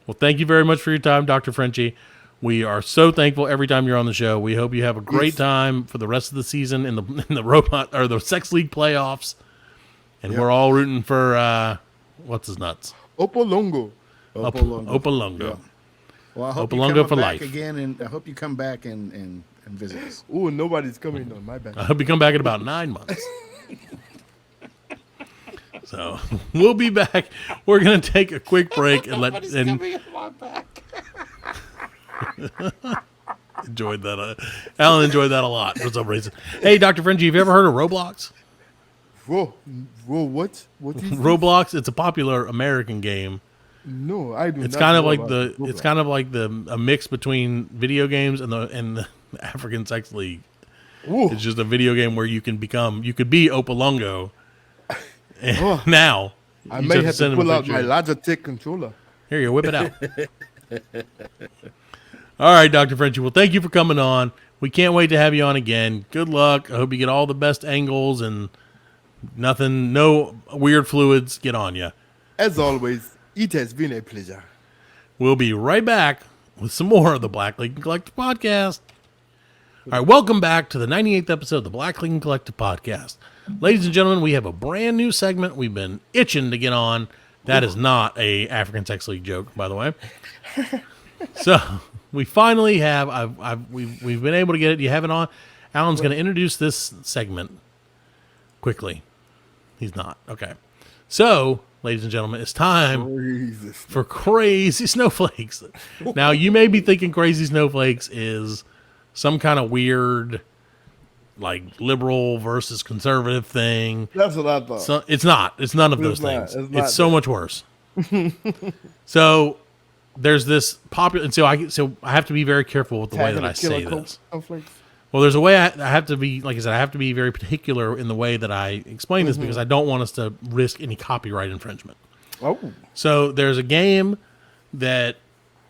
Well, thank you very much for your time, Dr. Frenchie. We are so thankful every time you're on the show. We hope you have a great time for the rest of the season in the robot or the Sex League playoffs. And we're all rooting for what's his nuts? Opolongo. Opolongo. Yeah. Well, I hope Opolongo you come for back life. again, and I hope you come back and visit us. Oh, nobody's coming on my back. I hope you come back in about 9 months. So we'll be back. We're gonna take a quick break and enjoyed that. Alan enjoyed that a lot for some reason. Hey, Dr. Frenchie, have you ever heard of Roblox? Whoa, what? What is Roblox? It's a popular American game. No, I do. It's not kind of know like about Roblox. it's kind of like a mix between video games and the African Sex League. Ooh. It's just a video game where you could be Opolongo. And now I you may just have send to him a pull out picture. my Logitech controller. Here you whip it out. All right, Dr. Frenchie. Well, thank you for coming on. We can't wait to have you on again. Good luck. I hope you get all the best angles and no weird fluids get on you. As always, it has been a pleasure. We'll be right back with some more of the Black Lincoln Collective Podcast. All right, welcome back to the 98th episode of the Black Lincoln Collective Podcast. Ladies and gentlemen, we have a brand new segment we've been itching to get on. That is not a African Sex League joke, by the way. So we finally have. We've been able to get it. You have it on. Alan's going to introduce this segment quickly. He's not. Okay. So, ladies and gentlemen, it's time for Crazy Snowflakes. Now, you may be thinking Crazy Snowflakes is some kind of weird, like, liberal versus conservative thing. That's what I thought. So, it's not. It's none of those not. things. It's not It's so much worse. So, there's this popular, and so I have to be very careful with the way that I say this. Well, there's a way I have to be, like I said, I have to be very particular in the way that I explain this because I don't want us to risk any copyright infringement. Oh. So there's a game that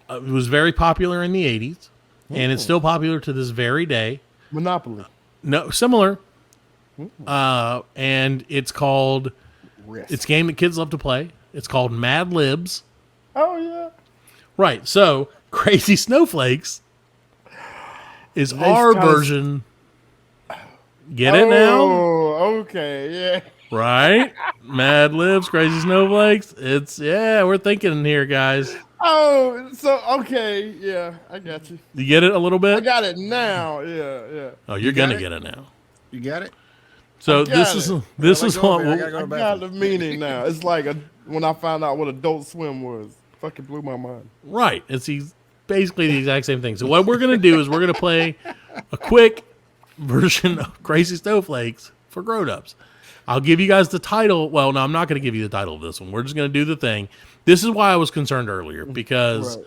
was very popular in the 80s, and it's still popular to this very day. Monopoly. No, similar. And it's called, it's a game that kids love to play. It's called Mad Libs. Oh, yeah. Right. So Crazy Snowflakes is our version. Get it now? Oh, okay, yeah. Right? Mad Libs, Crazy Snowflakes. We're thinking here, guys. Oh, so, okay, yeah, I got you. You get it a little I bit? got it now, yeah. Oh, you're going to get it now. You got it? So got this it. is what I gotta go I to the got bathroom. the meaning now. It's like when I found out what Adult Swim was. Fucking blew my mind. right. It's basically the exact same thing. So what we're going to do is we're going to play a quick version of Crazy Snowflakes for grown-ups. I'll give you guys the title. Well, no, I'm not going to give you the title of this one. We're just going to do the thing. This is why I was concerned earlier, because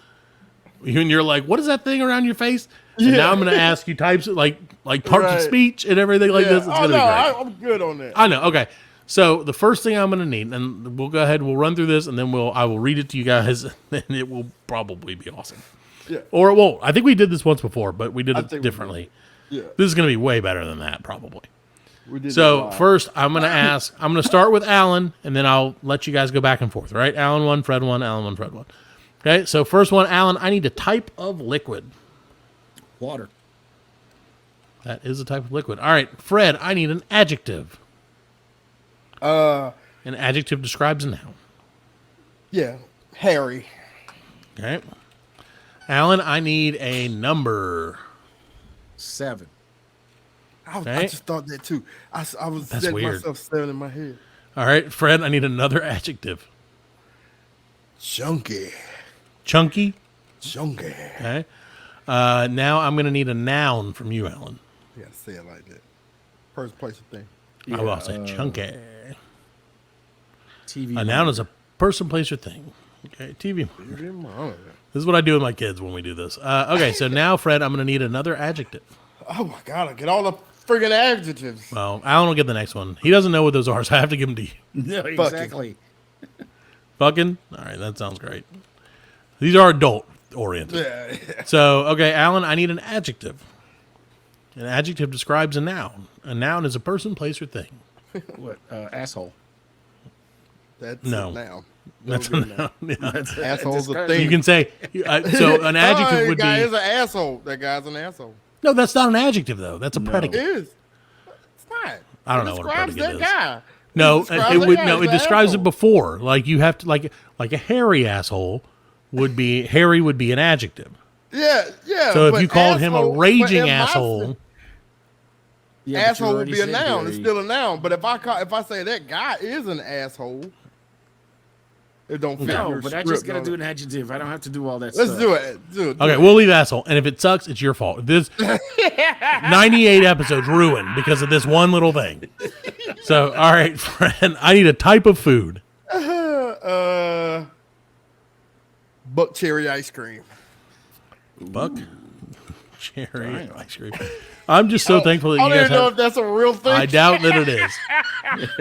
when you're like, what is that thing around your face? And now I'm going to ask you types of like parts of speech and everything like this. It's going to be great. I'm good on that. I know. Okay. So the first thing I'm going to need, and we'll go ahead and we'll run through this, and then I will read it to you guys, and it will probably be awesome. Yeah. Or it won't. I think we did this once before, but we did I it think we differently. Yeah. This is going to be way better than that, probably. We did So first, I'm going to start with Alan, and then I'll let you guys go back and forth, right? Alan 1, Fred 1, Alan 1, Fred 1. Okay, so first one, Alan, I need a type of liquid. Water. That is a type of liquid. All right, Fred, I need an adjective. An adjective describes a noun. Yeah. Harry. Okay. Alan, I need a number. 7. I just thought that too. I was That's setting weird. myself 7 in my head. All right, Fred, I need another adjective. Chunky. Chunky. Chunky. Okay. Now I'm going to need a noun from you, Alan. You gotta say it like that. First place of thing. I will say chunky. TV. A noun is a person, place, or thing. Okay, TV monitor. This is what I do with my kids when we do this. Okay, so now, Fred, I'm going to need another adjective. Oh my God! I get all the friggin' adjectives. Well, Alan will get the next one. He doesn't know what those are, so I have to give them to you. No, exactly. Fucking? All right, that sounds great. These are adult-oriented. Yeah. So, okay, Alan, I need an adjective. An adjective describes a noun. A noun is a person, place, or thing. What? Asshole. That's No. it now. That's a noun. Yeah. Asshole's a describes- thing. You can say, so an adjective would That guy be... is an asshole. That guy's an asshole. No, that's not an adjective, though. That's a It predicate. is. It's not. I don't It know what a describes predicate that is. guy. No, describes it that would. guy No, as it an describes it asshole. before. Like you have to, like a hairy asshole would be. Hairy would be an adjective. Yeah, yeah. So if but you called him a asshole- but raging in my asshole, Yeah, but you asshole would already be a said noun. Gary. It's still a noun. But if I say that guy is an asshole, it don't fit. No, your but I script, just gotta no. do an adjective. I don't have to do all that Let's stuff. do it. Do it. okay, we'll leave asshole. And if it sucks, it's your fault. This 98 episodes ruined because of this one little thing. So, all right, friend, I need a type of food. Buck cherry ice cream. Buck cherry ice cream. I'm just so thankful that I you don't guys even know have. if that's a real thing. I doubt that it is.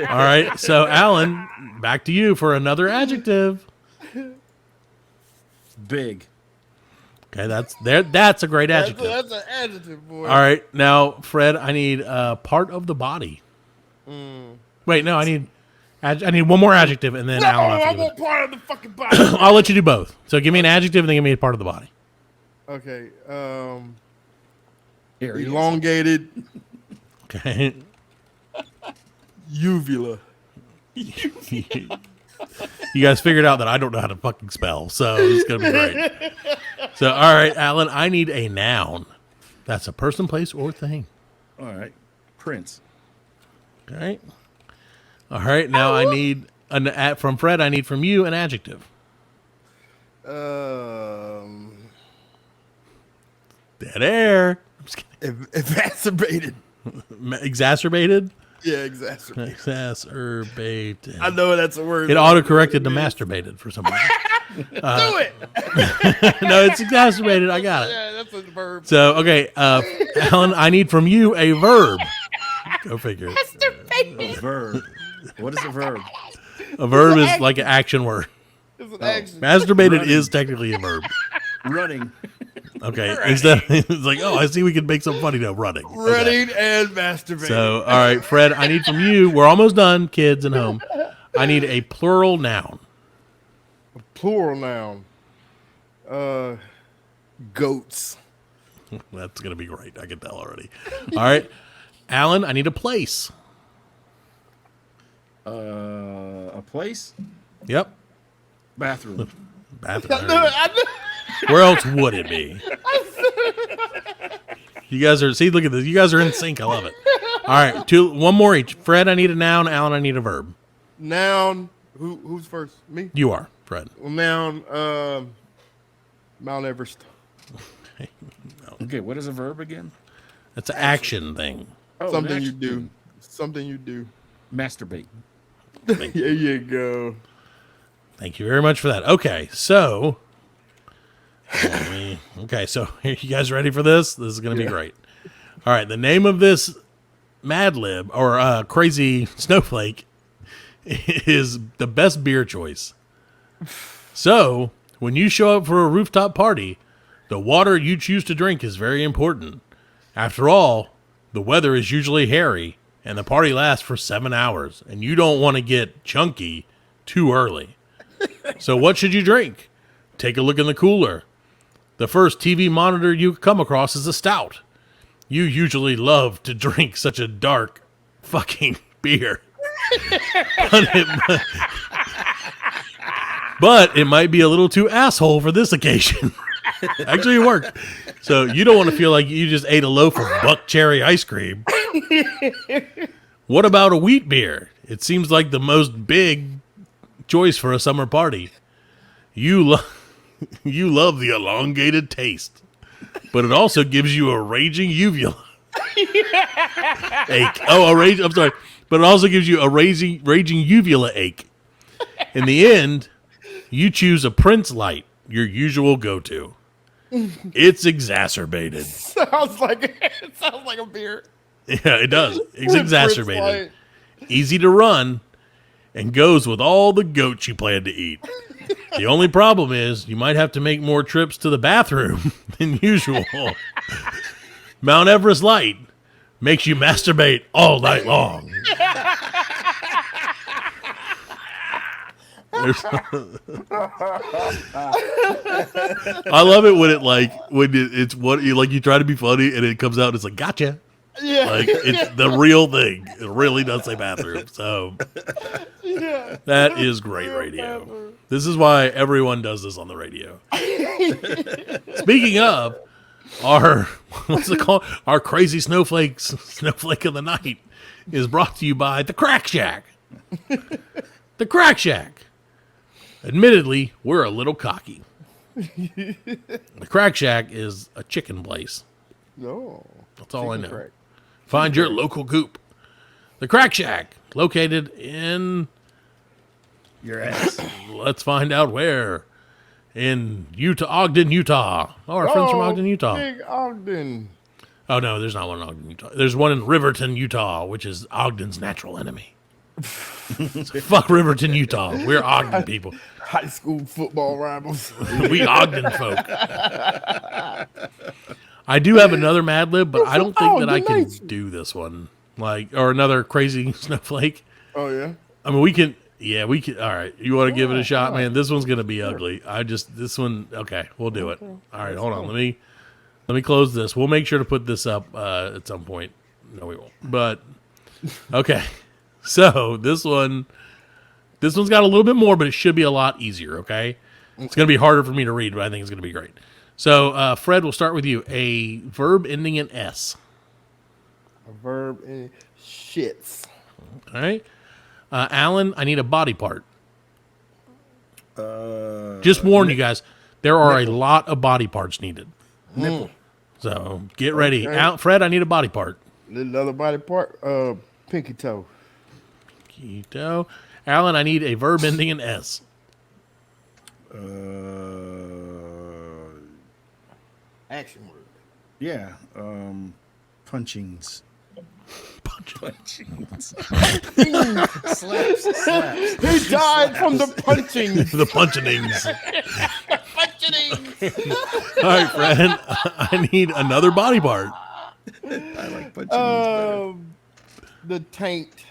All right, so Alan, back to you for another adjective. Big. Okay, that's there. That's a great adjective. That's an adjective, boy. All right, now Fred, I need part of the body. Wait, no, I need one more adjective, and then No, Alan. I Have to want give part of the fucking body. it. I'll let you do both. So give me an adjective, and then give me a part of the body. Okay. Here he is. Elongated Okay. uvula. You guys figured out that I don't know how to fucking spell, so it's gonna be great. So, all right, Alan, I need a noun. That's a person, place, or thing. All right. Prince. Okay. All right. Now I need from Fred. I need from you an adjective. Dead air. I'm just kidding. Exacerbated. Exacerbated. Yeah, exacerbated. Exacerbated. I know that's a word. It auto-corrected to masturbated for some reason. Do it. No, it's exacerbated. I got it. Yeah, that's a verb. So, okay, Alan, I need from you a verb. Go figure. A verb. What is a verb? A verb is like an action word. It's an action. Masturbated is technically a verb. Running. Okay, instead it's like, oh, I see we can make something funny now. Running. Okay. Running and masturbating. So, all right, Fred, I need from you. We're almost done, kids and home. I need a plural noun. Plural noun. Goats. That's gonna be great. I can tell already. All right, Alan, I need a place. A place. Yep. Bathroom. Bathroom. I knew it. I knew. Where else would it be? You guys are look at this. You guys are in sync. I love it. All right, one more each. Fred, I need a noun. Alan, I need a verb. Noun. Who's first? Me. You are Fred. Well, noun. Mount Everest. Okay, what is a verb again? It's an action thing. Oh, Something an you action. do. Something you do. Masturbate. There you go. Thank you very much for that. Okay, so so you guys ready for this? This is going to be great. All right, the name of this Mad Lib or crazy snowflake is the best beer choice. So, when you show up for a rooftop party, the water you choose to drink is very important. After all, the weather is usually hairy and the party lasts for 7 hours, and you don't want to get chunky too early. So what should you drink? Take a look in the cooler. The first TV monitor you come across is a stout. You usually love to drink such a dark fucking beer. But it might be a little too asshole for this occasion. Actually, it worked. So you don't want to feel like you just ate a loaf of Buck cherry ice cream. What about a wheat beer? It seems like the most big choice for a summer party. You love the elongated taste, but it also gives you a raging uvula ache. I'm sorry, but it also gives you a raging uvula ache. In the end, You choose a Prince Light, your usual go-to. It's exacerbated. Sounds like a beer. Yeah, it does. It's Prince exacerbated. Light. Easy to run, and goes with all the goats you plan to eat. The only problem is you might have to make more trips to the bathroom than usual. Mount Everest Light makes you masturbate all night long. I love it when it's what you try to be funny and it comes out and it's like gotcha. Yeah. Like it's the real thing. It really does say bathroom. So that is great radio. This is why everyone does this on the radio. Speaking of our what's it called? Our crazy snowflake of the night is brought to you by the Crack Shack. The Crack Shack. Admittedly, we're a little cocky. The Crack Shack is a chicken place. No. That's all I know. Crack. Find your local coop. The Crack Shack, located in... Your ass. Let's find out where. In Ogden, Utah. Oh, our friends from Ogden, Utah. Big Ogden. Oh, no, there's not one in Ogden, Utah. There's one in Riverton, Utah, which is Ogden's natural enemy. Fuck Riverton, Utah. We're Ogden people. High school football rivals. We Ogden folk. I do have another Mad Lib, but I don't think that I can do this one. Or another crazy snowflake. Oh, yeah? I mean, we can. All right. You want to give it a shot, man? This one's going to be ugly. Okay, we'll do it. All right, hold on. Let me close this. We'll make sure to put this up at some point. No, we won't. But, okay. So, this one's got a little bit more, but it should be a lot easier, okay? It's going to be harder for me to read, but I think it's going to be great. So, Fred, we'll start with you. A verb ending in S. A verb in shits. All right. Alan, I need a body part. Just warn you guys, there are a lot of body parts needed. Nipple. So, get ready. Fred, I need a body part. Another body part. Pinky toe. Pinky toe. Alan, I need a verb ending in S. Action word. Yeah. Punchings. Punchings. slaps. He died from the punching. The punchings. All right, Fred, I need another body part. I like punchings better. The taint.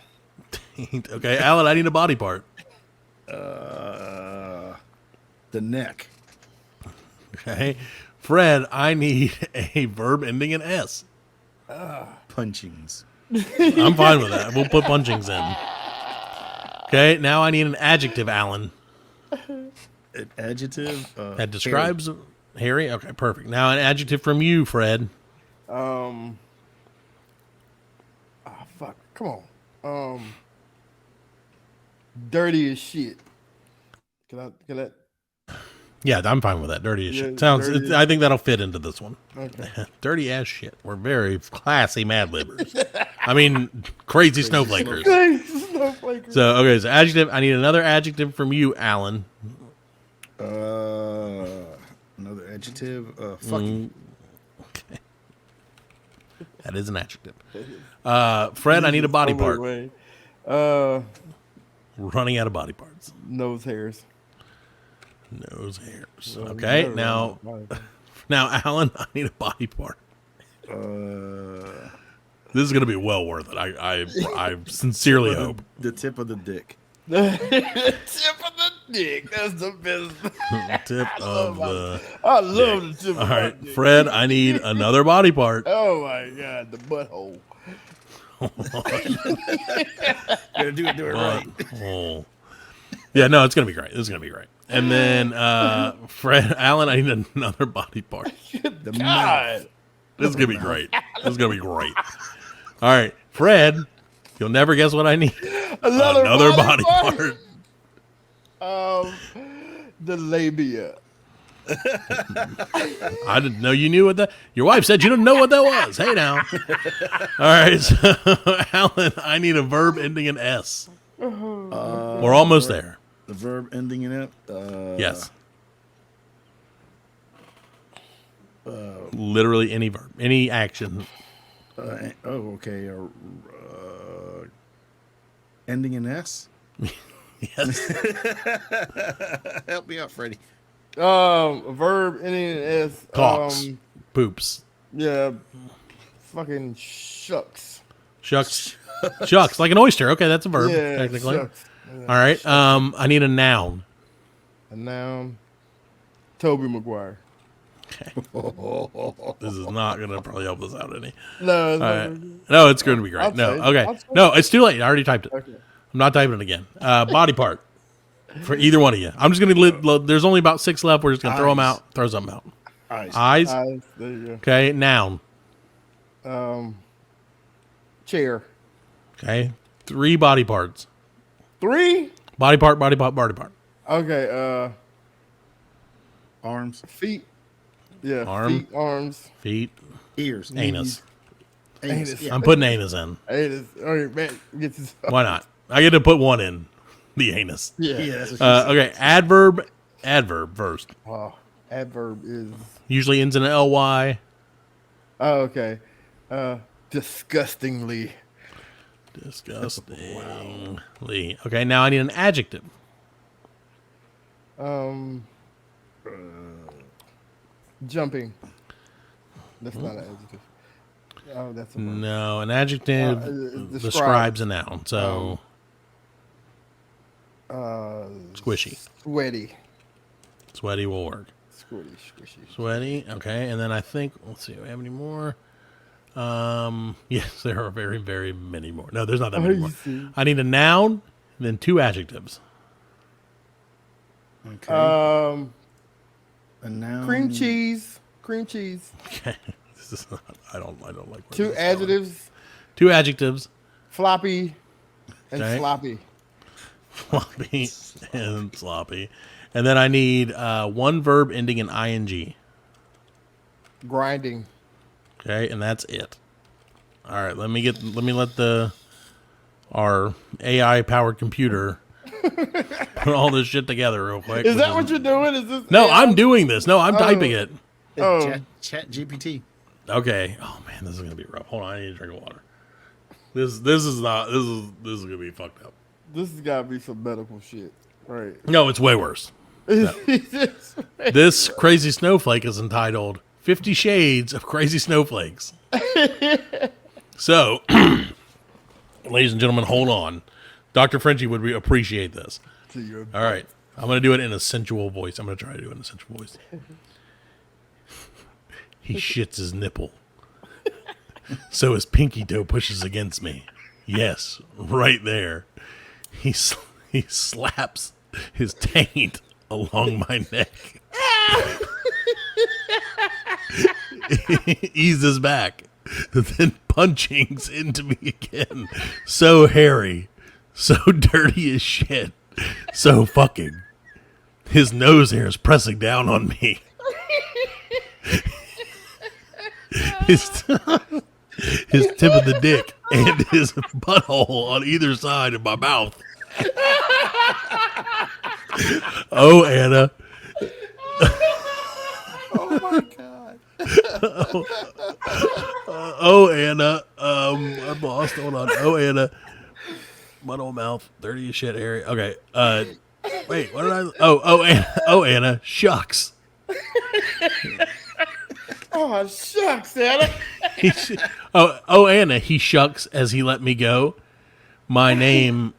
Okay, Alan, I need a body part. The neck. Okay. Fred, I need a verb ending in S. Punchings. I'm fine with that. We'll put punchings in. Okay, now I need an adjective, Alan. An adjective? That describes hairy. Okay, perfect. Now an adjective from you, Fred. Fuck. Come on. Dirty as shit. Can I? Yeah, I'm fine with that. Dirty as shit. Dirty. I think that'll fit into this one. Okay. Dirty as shit. We're very classy Mad Libbers. I mean, crazy snowflakers. So, okay, so adjective. I need another adjective from you, Alan. Another adjective. Fucking. Okay. That is an adjective. Fred, I need a body part. Running out of body parts. Nose hairs. Nose hairs. Okay, now, Alan, I need a body part. This is going to be well worth it. I sincerely hope. The tip of the dick. The tip of the dick. That's the best. The tip of the. I love the tip of All my right, dick. Fred, I need another body part. Oh my God, the butthole. Gotta do it right. Oh. Yeah, no, it's gonna be great. This is gonna be great. And then Fred, Alan, I need another body part. The God. mouth. This is gonna be great. This is gonna be great. All right, Fred, you'll never guess what I need. Another body part. The labia. I didn't know you knew what that. Your wife said you didn't know what that was. Hey now. All right, so Alan, I need a verb ending in S. We're almost there. The verb ending in it. Yes. Literally any verb, any action. Okay. Ending in S. Yes. Help me out, Freddie. A verb ending in S. Talks. Poops. Yeah. Fucking shucks. Shucks. Shucks. Like an oyster. Okay, that's a verb, Yeah, technically. shucks. Yeah. All right. I need a noun. A noun. Toby Maguire. This is not going to probably help us out any. No, it's All not right. good. No, it's going to be great. I'll No, take it. okay. I'll take No, it's too late. I already typed it. Okay. I'm not typing it again. Body part for either one of you. I'm just going to there's only about 6 left. We're just going to throw them Eyes. out. Throw something out. Eyes. Eyes. There you Okay. Noun. go. Chair. Okay. 3 body parts. 3. Body part, body part, body part. Okay. Arms. Feet. Yeah. Arm. Feet. Arms. Feet. Ears. Anus. Anus. Yeah. I'm putting anus in. Anus. All right, man. Get this. Why not? I get to put one in. The anus. Yeah. Yeah, that's what she said. Okay. Adverb. Adverb first. Oh, adverb is. Usually ends in an ly. Oh, okay. Disgustingly. Disgustingly. Okay. Now I need an adjective. Jumping. That's not an adjective. Oh, that's a verb. No, an adjective Describe. describes a noun. So squishy. Sweaty. Sweaty will work. Squishy. Sweaty. Okay. And then I think, let's see, do we have any more? Yes, there are very, very many more. No, there's not that many you more. see. I need a noun, then 2 adjectives. Okay. A noun. Cream cheese. Cream cheese. Okay. This is not, I don't like where 2 this is adjectives. going. 2 adjectives. Floppy and Okay. sloppy. Floppy and sloppy. And then I need 1 verb ending in ing. Grinding. Okay, and that's it. All right, let me let our AI powered computer put all this shit together real quick. Is that what you're doing? Is this? No, AI? I'm doing this. No, I'm typing it. Oh. Chat GPT. Okay. Oh man, this is gonna be rough. Hold on, I need to drink water. This is gonna be fucked up. This has got to be some medical shit, right? No, it's way worse. This crazy snowflake is entitled 50 Shades of Crazy Snowflakes. So, ladies and gentlemen, hold on. Dr. Frenchie would appreciate this. All right. I'm going to do it in a sensual voice. I'm going to try to do it in a sensual voice. He shits his nipple. So his pinky toe pushes against me. Yes, right there. He slaps his taint along my neck. Eases back, then punchings into me again. So hairy, so dirty as shit, so fucking. His nose hair is pressing down on me. His tip of the dick and his butthole on either side of my mouth. Oh, Anna. Oh my god. Oh, Anna. I'm lost. Hold on. Oh, Anna. Butthole, mouth, dirty as shit, hairy. Okay. Wait, what did I? Oh, Anna. Oh, Anna. Shucks. Oh shucks, Anna. Oh, Anna. He shucks as he let me go. My name,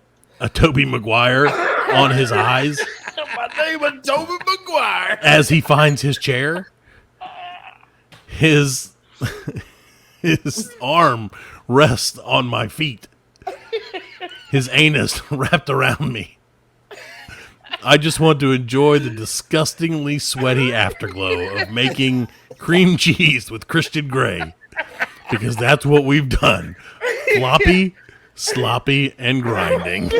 Toby Maguire, on his eyes. My name is Toby Maguire. As he finds his chair, his arm rests on my feet. His anus wrapped around me. I just want to enjoy the disgustingly sweaty afterglow of making cream cheese with Christian Grey. Because that's what we've done. Floppy, sloppy, and grinding.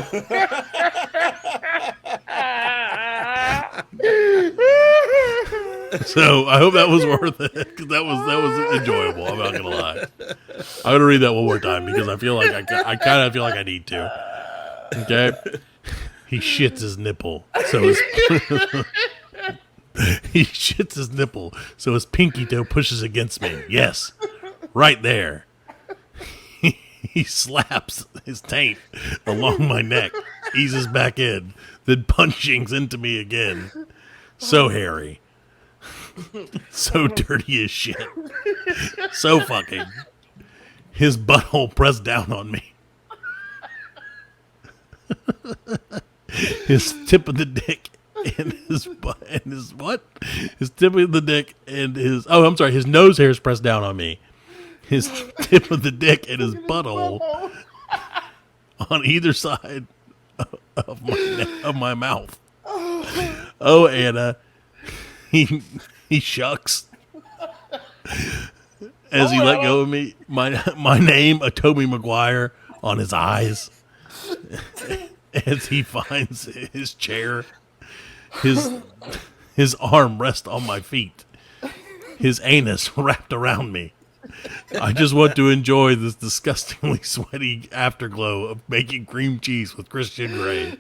So I hope that was worth it, because that was enjoyable. I'm not gonna lie. I'm gonna read that one more time because I feel like I kind of feel like I need to. Okay. he shits his nipple. So his he shits his nipple. So his pinky toe pushes against me. Yes, right there. He slaps his taint along my neck, eases back in, then punchings into me again. So hairy. So dirty as shit. So fucking. His butthole pressed down on me. His tip of the dick and his butt and his what? His tip of the dick and his his nose hairs pressed down on me. His tip of the dick and his butthole on either side of my mouth. Oh, Anna, he shucks as he let go of me. My name, a Tobey Maguire, on his eyes as he finds his chair. His arm rests on my feet. His anus wrapped around me. I just want to enjoy this disgustingly sweaty afterglow of making cream cheese with Christian Grey,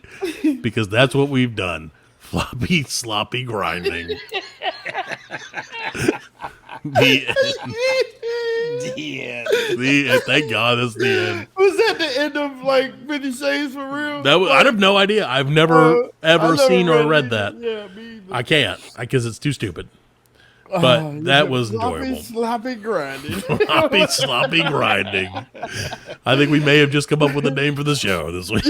because that's what we've done. Floppy, sloppy grinding. The end. Thank God that's the end. Was that the end of like 50 Shades for real? I have no idea. I've never seen or read that. Yeah, me either. I can't because it's too stupid. But that was enjoyable. Sloppy grinding. Sloppy grinding. I think we may have just come up with a name for the show this week.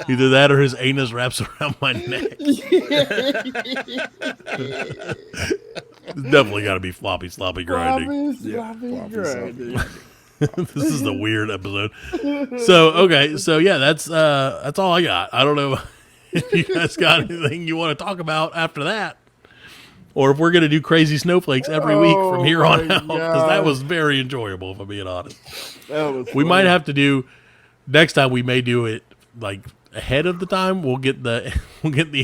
Either that or his anus wraps around my neck. It's definitely got to be floppy, sloppy grinding. Sloppy grinding. This is the weird episode. So, okay. So, yeah, that's all I got. I don't know if you guys got anything you want to talk about after that, or if we're going to do crazy snowflakes every week from here on out, because that was very enjoyable, if I'm being honest. We might have to do next time. We may do it like ahead of the time. We'll get the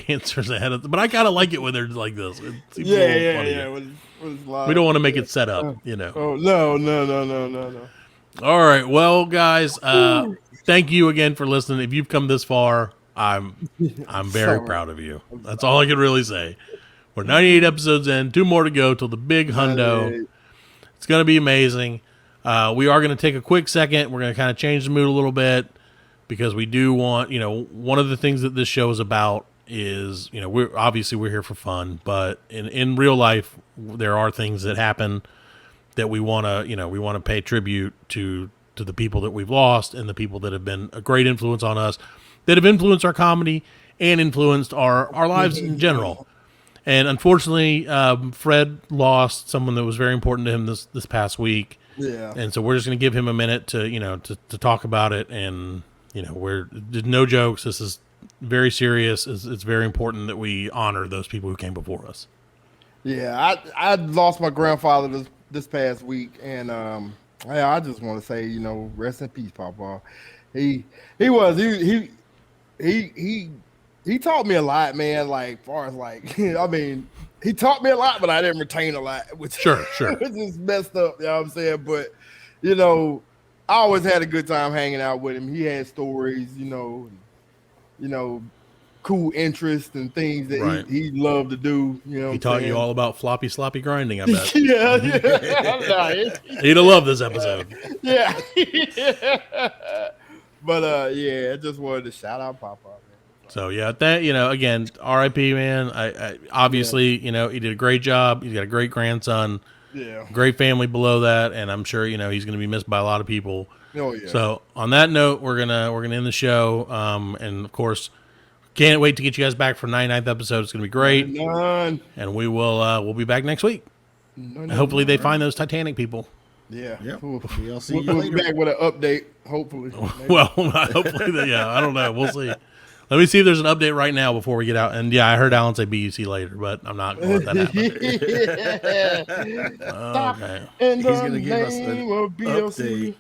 answers ahead of but I kind of like it when they're like this. It seems a little funnier. We don't want to make it set up, you know. Oh, no. All right, well, guys, thank you again for listening. If you've come this far, I'm very proud of you. That's all I can really say. We're 98 episodes in, 2 more to go till the big hundo. It's going to be amazing. We are going to take a quick second. We're going to kind of change the mood a little bit because we do want, one of the things that this show is about is, we're here for fun, but in real life, there are things that happen that we want to pay tribute to the people that we've lost and the people that have been a great influence on us, that have influenced our comedy and influenced our lives in general. And unfortunately, Fred lost someone that was very important to him this past week. Yeah. And so we're just going to give him a minute to talk about it. And, we're no jokes. This is very serious. It's very important that we honor those people who came before us. Yeah. I lost my grandfather this past week. And I just want to say, rest in peace, Papa. He taught me a lot, man. Like, far as like, I mean, he taught me a lot, but I didn't retain a lot. Sure. Which is messed up, you know what I'm saying? But, I always had a good time hanging out with him. He had stories, cool interests and things that he loved to do. He taught you all about floppy, sloppy grinding, I bet. Yeah. He'd have loved this episode. Yeah. But, I just wanted to shout out Papa. So yeah, that again, R.I.P. man. I obviously he did a great job. He's got a great grandson, great family below that, and I'm sure he's going to be missed by a lot of people. Oh yeah. So on that note, we're gonna end the show, and of course, can't wait to get you guys back for 99th episode. It's going to be great, and we will we'll be back next week. Hopefully, they find those Titanic people. Yeah. Yep. We'll see you be later. back with an update. Hopefully. Well, hopefully, I don't know. We'll see. Let me see if there's an update right now before we get out. And I heard Alan say BUC later, but I'm not going to let that happen. Okay. He's going to give us an update.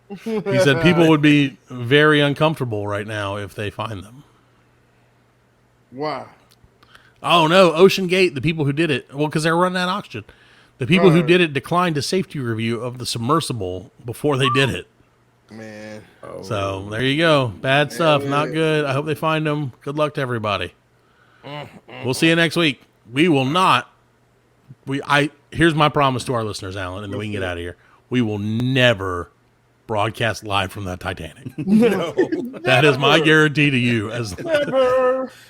He said people would be very uncomfortable right now if they find them. Why? Oh, no. Ocean Gate, the people who did it, well, because they're running out of oxygen. The people who did it declined a safety review of the submersible before they did it. Man. So there you go. Bad stuff. Not good. I hope they find them. Good luck to everybody. We'll see you next week. We will not. Here's my promise to our listeners, Alan, and then we can get out of here. We will never broadcast live from that Titanic. No. That is my guarantee to you. As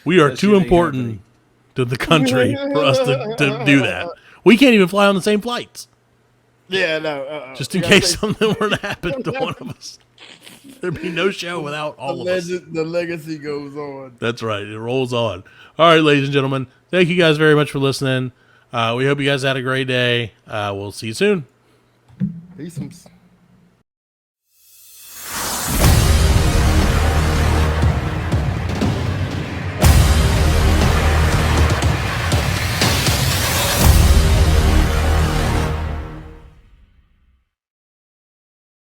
we are That too shit ain't important to the country for us to do that. We can't even fly on the same flights. Yeah, no. Just in case something were to happen to one of us. There'd be no show without all of us. The legacy goes on. That's right. It rolls on. All right, ladies and gentlemen. Thank you guys very much for listening. We hope you guys had a great day. We'll see you soon. Peace.